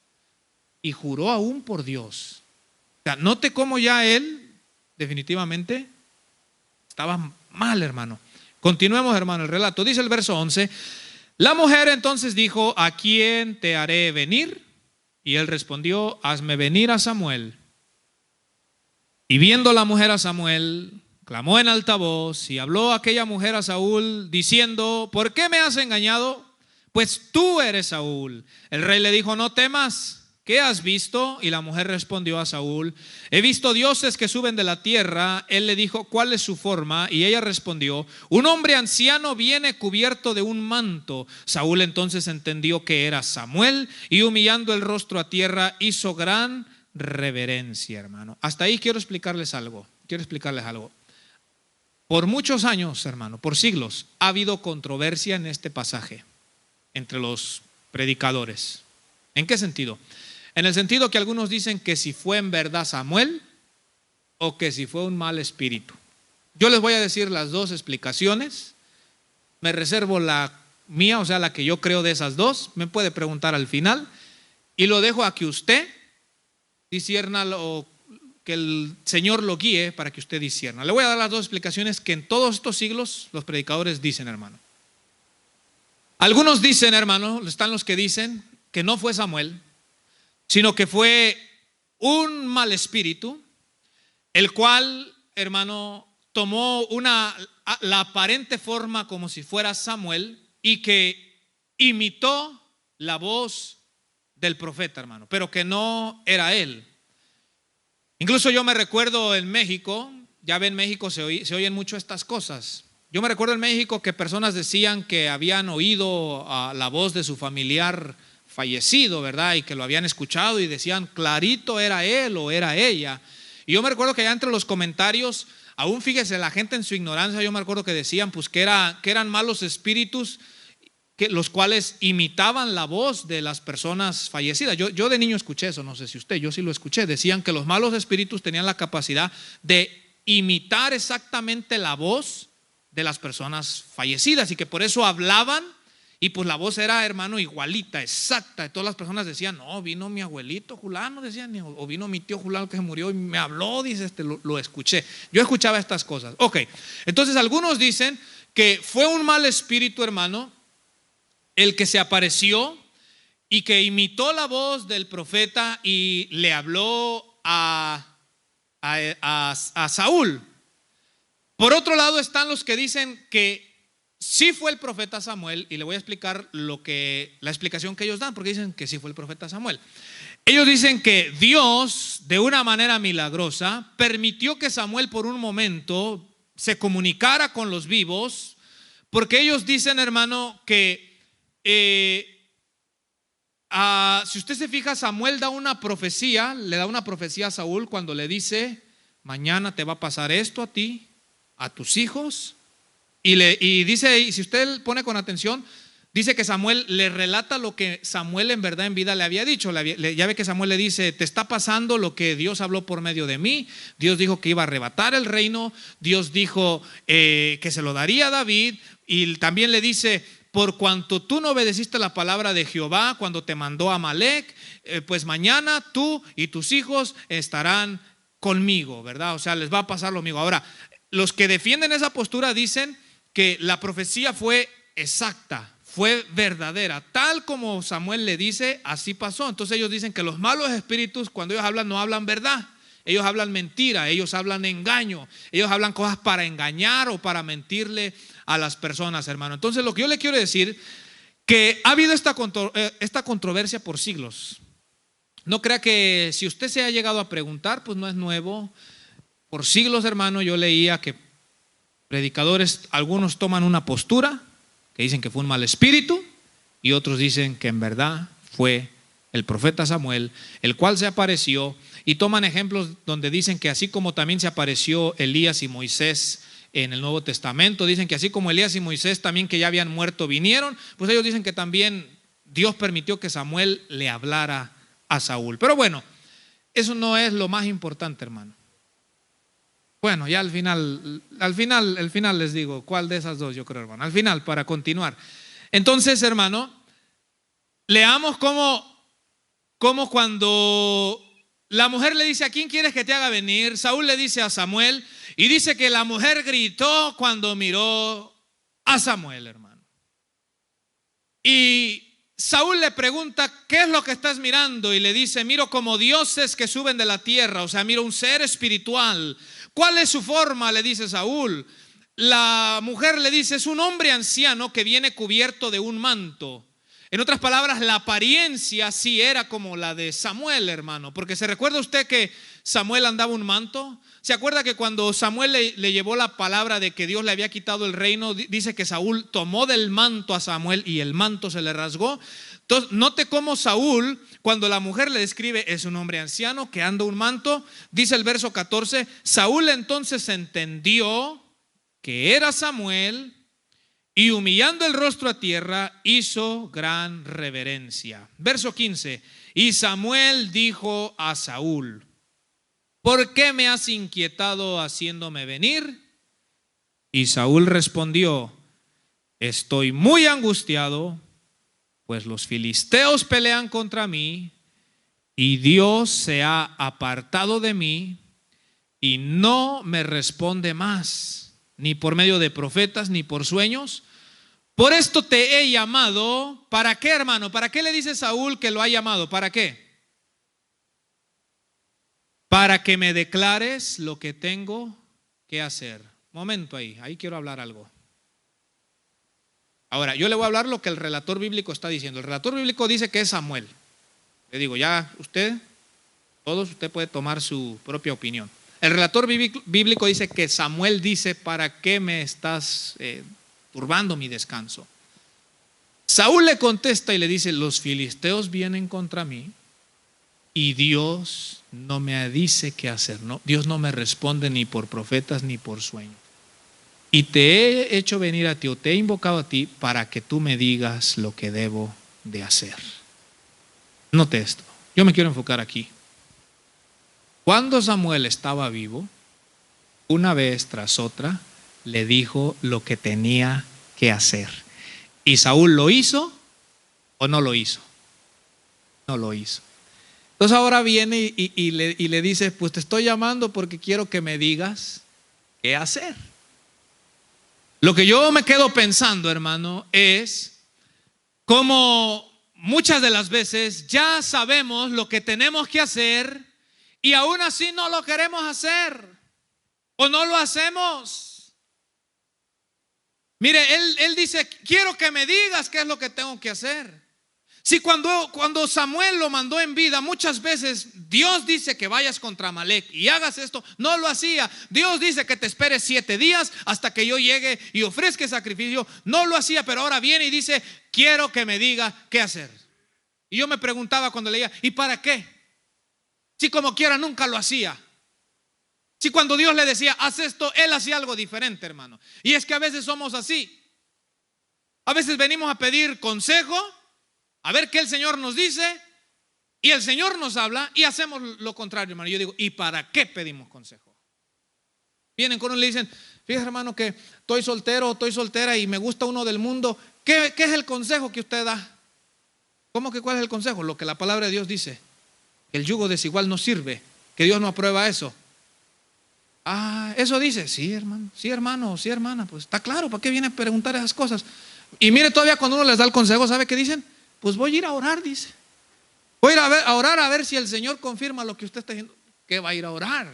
Y juró aún por Dios. O sea, note cómo ya él definitivamente estaba mal, hermano. Continuemos, hermano, el relato. Dice el verso 11, la mujer entonces dijo, ¿a quién te haré venir? Y él respondió, hazme venir a Samuel. Y viendo la mujer a Samuel, clamó en alta voz y habló aquella mujer a Saúl diciendo, ¿por qué me has engañado? Pues tú eres Saúl. El rey le dijo, no temas. ¿Qué has visto? Y la mujer respondió a Saúl, he visto dioses que suben de la tierra. Él le dijo, ¿cuál es su forma? Y ella respondió, un hombre anciano viene cubierto de un manto. Saúl entonces entendió que era Samuel y humillando el rostro a tierra hizo gran reverencia, hermano. Hasta ahí quiero explicarles algo. Por muchos años, hermano, por siglos, ha habido controversia en este pasaje entre los predicadores. ¿En qué sentido? En el sentido que algunos dicen que si fue en verdad Samuel o que si fue un mal espíritu. Yo les voy a decir las dos explicaciones. Me reservo la mía, o sea, la que yo creo de esas dos. Me puede preguntar al final. Y lo dejo a que usted discierna o que el Señor lo guíe para que usted discierna. Le voy a dar las dos explicaciones que en todos estos siglos los predicadores dicen, hermano. Algunos dicen, hermano, están los que dicen que no fue Samuel, sino que fue un mal espíritu, el cual, hermano, tomó la aparente forma como si fuera Samuel y que imitó la voz del profeta, hermano, pero que no era él. Incluso yo me recuerdo en México, ya ven, en México se oyen mucho estas cosas. Yo me recuerdo en México que personas decían que habían oído la voz de su familiar fallecido, ¿verdad? Y que lo habían escuchado y decían clarito era él o era ella. Y yo me recuerdo que allá entre los comentarios, aún fíjese la gente en su ignorancia, yo me acuerdo que decían pues que eran malos espíritus los cuales imitaban la voz de las personas fallecidas. Yo de niño escuché eso, no sé si usted, yo sí lo escuché. Decían que los malos espíritus tenían la capacidad de imitar exactamente la voz de las personas fallecidas y que por eso hablaban Y pues la voz era, hermano, igualita, exacta. Y todas las personas decían, no, vino mi abuelito Julano, decían, o vino mi tío Julano que se murió y me habló, dice, lo escuché. Yo escuchaba estas cosas. Ok, entonces algunos dicen que fue un mal espíritu, hermano, el que se apareció y que imitó la voz del profeta y le habló a Saúl. Por otro lado están los que dicen que sí fue el profeta Samuel, y le voy a explicar la explicación que ellos dan, porque dicen que sí fue el profeta Samuel. Ellos dicen que Dios, de una manera milagrosa, permitió que Samuel por un momento se comunicara con los vivos, porque ellos dicen, hermano, que si usted se fija, Samuel da una profecía, le da una profecía a Saúl cuando le dice, mañana te va a pasar esto a ti, a tus hijos. Y dice, y si usted pone con atención, dice que Samuel le relata lo que Samuel en verdad en vida le había dicho. Ya ve que Samuel le dice, te está pasando lo que Dios habló por medio de mí. Dios dijo que iba a arrebatar el reino. Dios dijo que se lo daría a David. Y también le dice, por cuanto tú no obedeciste la palabra de Jehová cuando te mandó a Amalek, pues mañana tú y tus hijos estarán conmigo, ¿verdad? O sea, les va a pasar lo mismo. Ahora, los que defienden esa postura dicen que la profecía fue exacta, fue verdadera, tal como Samuel le dice, así pasó. Entonces ellos dicen que los malos espíritus, cuando ellos hablan, no hablan verdad, ellos hablan mentira, ellos hablan engaño, ellos hablan cosas para engañar o para mentirle a las personas, hermano. Entonces lo que yo le quiero decir, que ha habido esta controversia por siglos. No crea que si usted se ha llegado a preguntar, pues no es nuevo. Por siglos, hermano, yo leía que predicadores, algunos toman una postura que dicen que fue un mal espíritu y otros dicen que en verdad fue el profeta Samuel, el cual se apareció, y toman ejemplos donde dicen que así como también se apareció Elías y Moisés en el Nuevo Testamento, dicen que así como Elías y Moisés también que ya habían muerto vinieron, pues ellos dicen que también Dios permitió que Samuel le hablara a Saúl. Pero bueno, eso no es lo más importante, hermano. Bueno, ya al final les digo cuál de esas dos yo creo, hermano. Al final, para continuar. Entonces, hermano, leamos cómo cuando la mujer le dice, ¿a quién quieres que te haga venir? Saúl le dice a Samuel, y dice que la mujer gritó cuando miró a Samuel, hermano. Y Saúl le pregunta, ¿qué es lo que estás mirando? Y le dice, miro como dioses que suben de la tierra, o sea, miro un ser espiritual. ¿Cuál es su forma?, le dice Saúl. La mujer le dice, es un hombre anciano que viene cubierto de un manto. En otras palabras, la apariencia sí era como la de Samuel, hermano, porque ¿se recuerda usted que Samuel andaba un manto? ¿Se acuerda que cuando Samuel le llevó la palabra de que Dios le había quitado el reino, dice que Saúl tomó del manto a Samuel y el manto se le rasgó? Entonces, note cómo Saúl, cuando la mujer le describe, es un hombre anciano que anda un manto, dice el verso 14, Saúl entonces entendió que era Samuel y humillando el rostro a tierra hizo gran reverencia. Verso 15, y Samuel dijo a Saúl, ¿por qué me has inquietado haciéndome venir? Y Saúl respondió, estoy muy angustiado, pues los filisteos pelean contra mí y Dios se ha apartado de mí y no me responde más, ni por medio de profetas ni por sueños. Por esto te he llamado. ¿Para qué, hermano? ¿Para qué le dice Saúl que lo ha llamado? ¿Para qué? Para que me declares lo que tengo que hacer. Momento ahí quiero hablar algo. Ahora, yo le voy a hablar lo que el relator bíblico está diciendo. El relator bíblico dice que es Samuel. Le digo, ya usted puede tomar su propia opinión. El relator bíblico dice que Samuel dice, ¿para qué me estás turbando mi descanso? Saúl le contesta y le dice, los filisteos vienen contra mí y Dios no me dice qué hacer. No, Dios no me responde ni por profetas ni por sueños. Y te he hecho venir a ti o te he invocado a ti para que tú me digas lo que debo de hacer. Note esto, yo me quiero enfocar aquí. Cuando Samuel estaba vivo, una vez tras otra le dijo lo que tenía que hacer. ¿Y Saúl lo hizo o no lo hizo? No lo hizo. Entonces ahora viene y le dice, pues te estoy llamando porque quiero que me digas qué hacer. Lo que yo me quedo pensando, hermano, es cómo muchas de las veces ya sabemos lo que tenemos que hacer y aún así no lo queremos hacer o no lo hacemos. Mire, él dice, quiero que me digas qué es lo que tengo que hacer. Si cuando Samuel lo mandó en vida, muchas veces Dios dice que vayas contra Amalek y hagas esto, no lo hacía. Dios dice que te esperes 7 días hasta que yo llegue y ofrezca sacrificio, no lo hacía, pero ahora viene y dice, quiero que me diga qué hacer. Y yo me preguntaba cuando leía, ¿y para qué? Si como quiera nunca lo hacía. Si cuando Dios le decía, haz esto, él hacía algo diferente, hermano. Y es que a veces somos así. A veces venimos a pedir consejo, a ver qué el Señor nos dice, y el Señor nos habla y hacemos lo contrario, hermano. Yo digo, ¿y para qué pedimos consejo? Vienen con uno y le dicen, fíjese, hermano, que estoy soltero o estoy soltera y me gusta uno del mundo. ¿Qué es el consejo que usted da? ¿Cómo que cuál es el consejo? Lo que la palabra de Dios dice, que el yugo desigual no sirve, que Dios no aprueba eso. Ah, eso dice, sí, hermano, sí, hermano, sí, hermana, pues está claro, ¿para qué viene a preguntar esas cosas? Y mire, todavía cuando uno les da el consejo, ¿sabe qué dicen? Pues voy a ir a orar, dice. Voy a ir a orar a ver si el Señor confirma lo que usted está diciendo. ¿Qué va a ir a orar?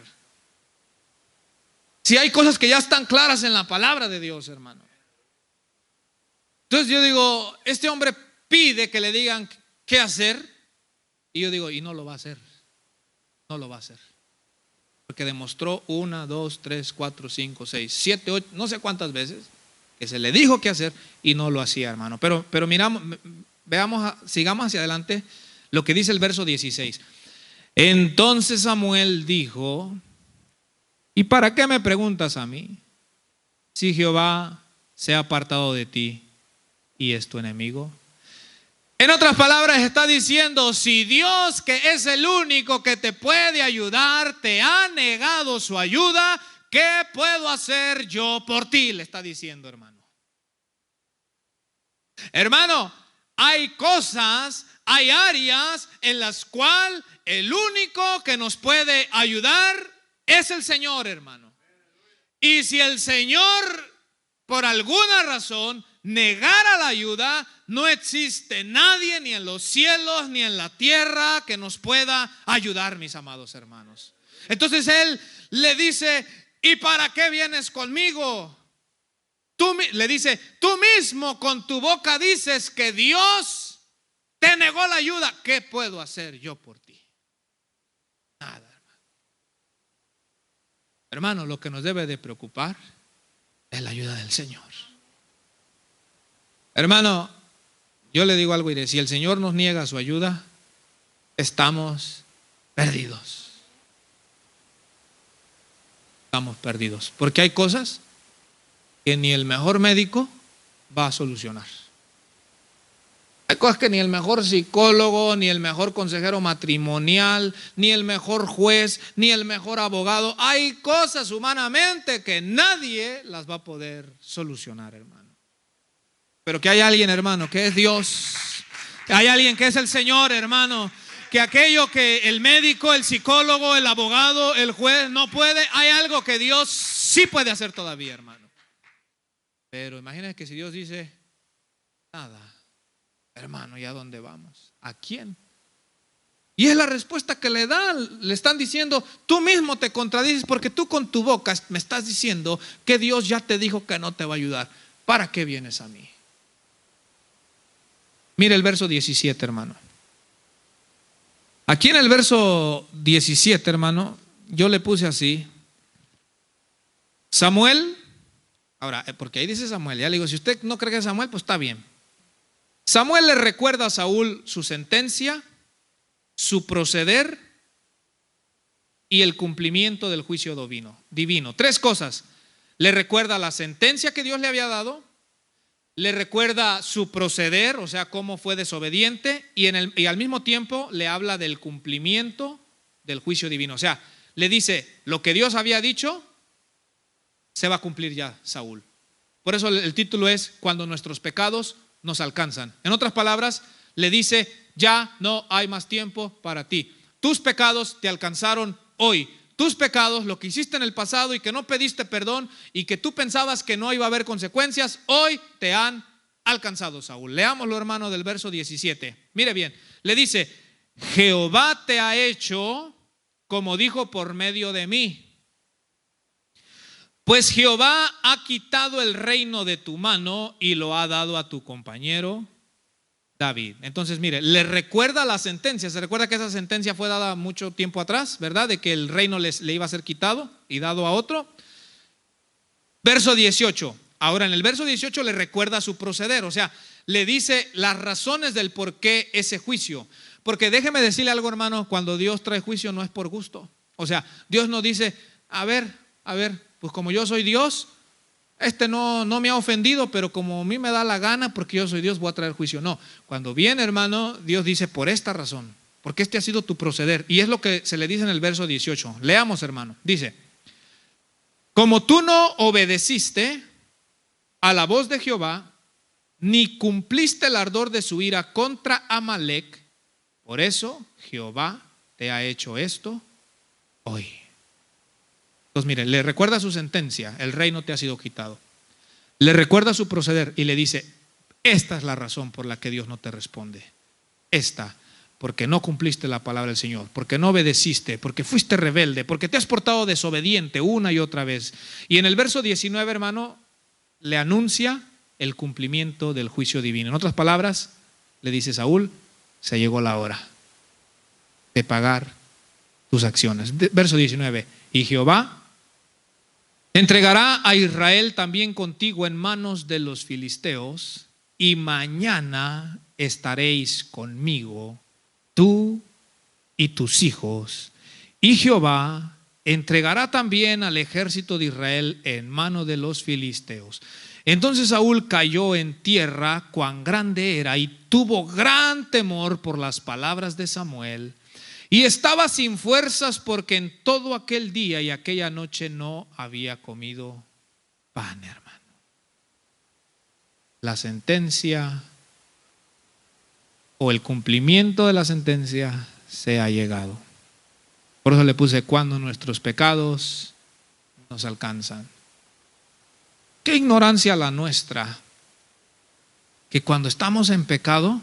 Si hay cosas que ya están claras en la palabra de Dios, hermano. Entonces yo digo, este hombre pide que le digan qué hacer. Y yo digo, y no lo va a hacer. No lo va a hacer. Porque demostró 1, 2, 3, 4, 5, 6, 7, 8, no sé cuántas veces que se le dijo qué hacer y no lo hacía, hermano. Pero miramos, sigamos hacia adelante lo que dice el verso 16. Entonces Samuel dijo, ¿y para qué me preguntas a mí? Si Jehová se ha apartado de ti y es tu enemigo. En otras palabras está diciendo, si Dios, que es el único que te puede ayudar, te ha negado su ayuda, ¿qué puedo hacer yo por ti? Le está diciendo, hermano. Hermano, hay cosas, hay áreas en las cuales el único que nos puede ayudar es el Señor, hermano. Y si el Señor, por alguna razón, negara la ayuda, no existe nadie ni en los cielos ni en la tierra que nos pueda ayudar, mis amados hermanos. Entonces él le dice, ¿y para qué vienes conmigo? Le dice, tú mismo con tu boca dices que Dios te negó la ayuda. ¿Qué puedo hacer yo por ti? Nada, hermano. Hermano, lo que nos debe de preocupar es la ayuda del Señor. Hermano, yo le digo algo y si el Señor nos niega su ayuda, estamos perdidos. Estamos perdidos. Porque hay cosas que ni el mejor médico va a solucionar. Hay cosas que ni el mejor psicólogo, ni el mejor consejero matrimonial, ni el mejor juez, ni el mejor abogado. Hay cosas humanamente que nadie las va a poder solucionar, hermano. Pero que hay alguien, hermano, que es Dios. Hay alguien que es el Señor, hermano. Que aquello que el médico, el psicólogo, el abogado, el juez no puede, hay algo que Dios sí puede hacer todavía, hermano. Pero imagínense que si Dios dice, nada, hermano, ¿y a dónde vamos? ¿A quién? Y es la respuesta que le dan. Le están diciendo, tú mismo te contradices porque tú con tu boca me estás diciendo que Dios ya te dijo que no te va a ayudar. ¿Para qué vienes a mí? Mire el verso 17, hermano. Aquí en el verso 17, hermano, yo le puse así. Samuel, ahora, porque ahí dice Samuel, ya le digo, si usted no cree que es Samuel, pues está bien. Samuel le recuerda a Saúl su sentencia, su proceder y el cumplimiento del juicio divino. 3 cosas. Le recuerda la sentencia que Dios le había dado, le recuerda su proceder, o sea, cómo fue desobediente, y al mismo tiempo le habla del cumplimiento del juicio divino. O sea, le dice, lo que Dios había dicho, se va a cumplir ya, Saúl. Por eso el título es, cuando nuestros pecados nos alcanzan. En otras palabras, le dice, ya no hay más tiempo para ti. Tus pecados te alcanzaron hoy. Tus pecados, lo que hiciste en el pasado y que no pediste perdón y que tú pensabas que no iba a haber consecuencias, hoy te han alcanzado, Saúl. Leámoslo, hermano, del verso 17. Mire bien, le dice, Jehová te ha hecho como dijo por medio de mí. Pues Jehová ha quitado el reino de tu mano y lo ha dado a tu compañero David. Entonces, mire, le recuerda la sentencia. Se recuerda que esa sentencia fue dada mucho tiempo atrás, ¿verdad? De que el reino le iba a ser quitado y dado a otro. Verso 18. Ahora en el verso 18 le recuerda su proceder, o sea, le dice las razones del por qué ese juicio. Porque déjeme decirle algo, hermano, cuando Dios trae juicio no es por gusto. O sea, Dios no dice, a ver, pues como yo soy Dios, no me ha ofendido, pero como a mí me da la gana, porque yo soy Dios, voy a traer juicio. No, cuando viene, hermano, Dios dice por esta razón, porque este ha sido tu proceder. Y es lo que se le dice en el verso 18. Leamos, hermano. Dice, como tú no obedeciste a la voz de Jehová, ni cumpliste el ardor de su ira contra Amalec, por eso Jehová te ha hecho esto hoy. Entonces, mire, le recuerda su sentencia, el reino te ha sido quitado. Le recuerda su proceder y le dice, esta es la razón por la que Dios no te responde. Esta, porque no cumpliste la palabra del Señor, porque no obedeciste, porque fuiste rebelde, porque te has portado desobediente una y otra vez. Y en el verso 19, hermano, le anuncia el cumplimiento del juicio divino. En otras palabras, le dice Saúl, se llegó la hora de pagar tus acciones. Verso 19, y Jehová entregará a Israel también contigo en manos de los filisteos, y mañana estaréis conmigo, tú y tus hijos, y Jehová entregará también al ejército de Israel en mano de los filisteos. Entonces Saúl cayó en tierra, cuán grande era, y tuvo gran temor por las palabras de Samuel, y estaba sin fuerzas porque en todo aquel día y aquella noche no había comido pan, hermano. La sentencia o el cumplimiento de la sentencia se ha llegado. Por eso le puse cuando nuestros pecados nos alcanzan. Qué ignorancia la nuestra, que cuando estamos en pecado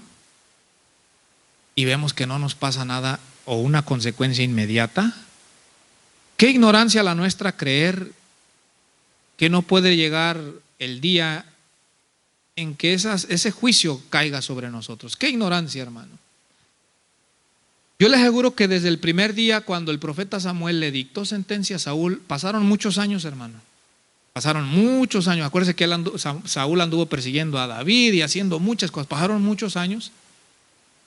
y vemos que no nos pasa nada o una consecuencia inmediata, qué ignorancia la nuestra creer que no puede llegar el día en que ese juicio caiga sobre nosotros. Qué ignorancia, hermano. Yo les aseguro que desde el primer día cuando el profeta Samuel le dictó sentencia a Saúl, pasaron muchos años, hermano. Pasaron muchos años. Acuérdense que Saúl anduvo persiguiendo a David y haciendo muchas cosas. Pasaron muchos años.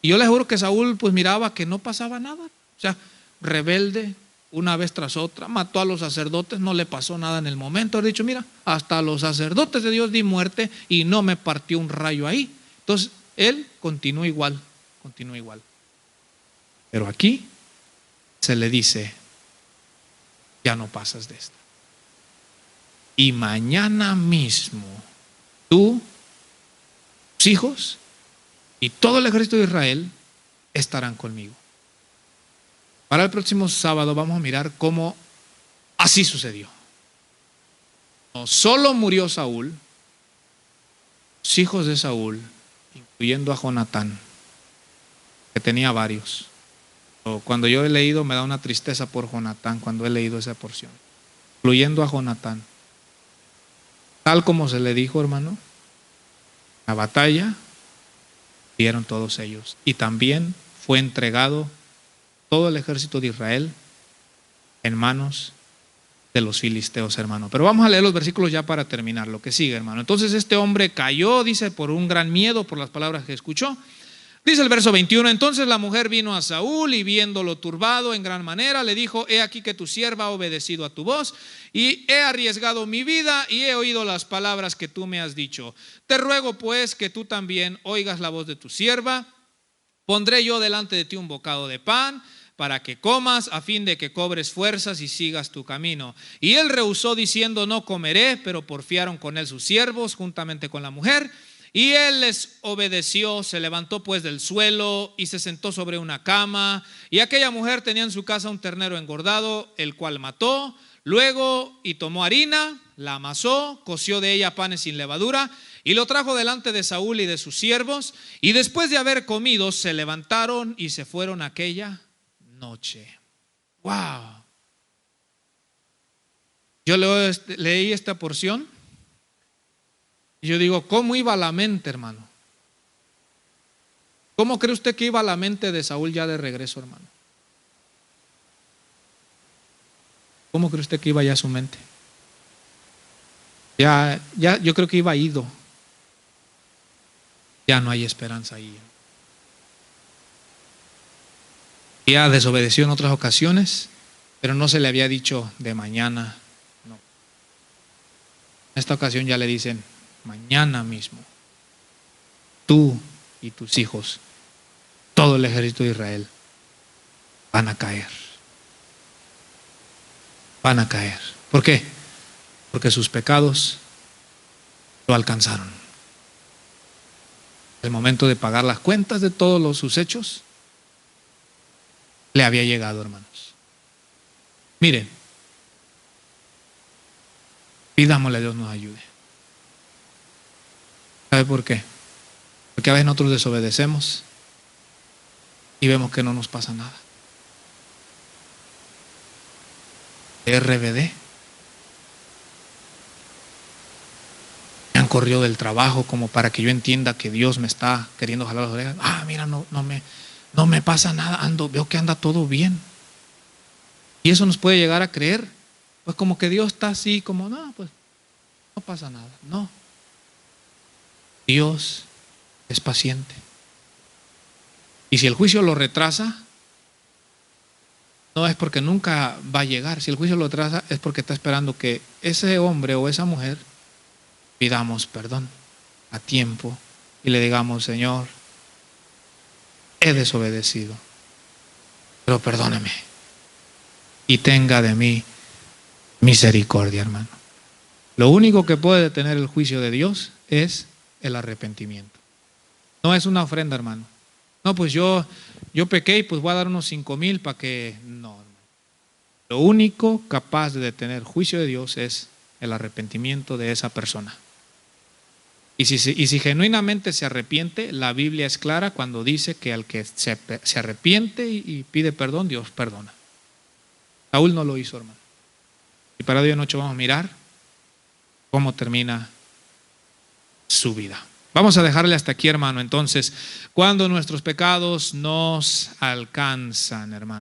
Y yo les juro que Saúl pues miraba que no pasaba nada. O sea, rebelde una vez tras otra, mató a los sacerdotes, no le pasó nada en el momento. Ha dicho, mira, hasta a los sacerdotes de Dios di muerte y no me partió un rayo ahí. Entonces, él continúa igual. Pero aquí se le dice, ya no pasas de esta. Y mañana mismo tú, tus hijos y todo el ejército de Israel estarán conmigo. Para el próximo sábado vamos a mirar cómo así sucedió. No solo murió Saúl, los hijos de Saúl, incluyendo a Jonatán, que tenía varios. Cuando yo he leído me da una tristeza por Jonatán cuando he leído esa porción, incluyendo a Jonatán. Tal como se le dijo, hermano, la batalla dieron todos ellos. Y también fue entregado todo el ejército de Israel en manos de los filisteos, hermano. Pero vamos a leer los versículos ya para terminar lo que sigue, hermano. Entonces este hombre cayó, dice, por un gran miedo, por las palabras que escuchó. Dice el verso 21, entonces la mujer vino a Saúl y viéndolo turbado en gran manera, le dijo, he aquí que tu sierva ha obedecido a tu voz y he arriesgado mi vida y he oído las palabras que tú me has dicho. Te ruego pues que tú también oigas la voz de tu sierva. Pondré yo delante de ti un bocado de pan para que comas a fin de que cobres fuerzas y sigas tu camino. Y él rehusó diciendo, no comeré, pero porfiaron con él sus siervos juntamente con la mujer. Y él les obedeció, se levantó pues del suelo y se sentó sobre una cama. Y aquella mujer tenía en su casa un ternero engordado, el cual mató. Luego y tomó harina, la amasó, coció de ella panes sin levadura y lo trajo delante de Saúl y de sus siervos. Y después de haber comido, se levantaron y se fueron aquella noche. ¡Wow! Yo leí esta porción y yo digo, ¿cómo iba la mente, hermano? ¿Cómo cree usted que iba la mente de Saúl ya de regreso, hermano? ¿Cómo cree usted que iba ya su mente? Ya, yo creo que iba ido. Ya no hay esperanza ahí. Ya desobedeció en otras ocasiones, pero no se le había dicho de mañana. No. En esta ocasión ya le dicen, mañana mismo, tú y tus hijos, todo el ejército de Israel, van a caer. Van a caer. ¿Por qué? Porque sus pecados lo alcanzaron. El momento de pagar las cuentas de todos sus hechos le había llegado, hermanos. Miren, pidámosle a Dios nos ayude. ¿Sabe por qué? Porque a veces nosotros desobedecemos y vemos que no nos pasa nada. RBD. Me han corrido del trabajo como para que yo entienda que Dios me está queriendo jalar las orejas. Mira, no me pasa nada, veo que anda todo bien. Y eso nos puede llegar a creer, pues como que Dios está así, como no, pues no pasa nada. No. Dios es paciente. Y si el juicio lo retrasa, no es porque nunca va a llegar. Si el juicio lo retrasa, es porque está esperando que ese hombre o esa mujer pidamos perdón a tiempo y le digamos, Señor, he desobedecido, pero perdóneme y tenga de mí misericordia, hermano. Lo único que puede detener el juicio de Dios es el arrepentimiento. No es una ofrenda, hermano. No, pues yo pequé y pues voy a dar unos 5,000 para que... No, hermano. Lo único capaz de detener el juicio de Dios es el arrepentimiento de esa persona. Y si genuinamente se arrepiente, la Biblia es clara cuando dice que al que se arrepiente y pide perdón, Dios perdona. Saúl no lo hizo, hermano. Y para hoy de noche vamos a mirar cómo termina su vida. Vamos a dejarle hasta aquí, hermano. Entonces, cuando nuestros pecados nos alcanzan, hermano.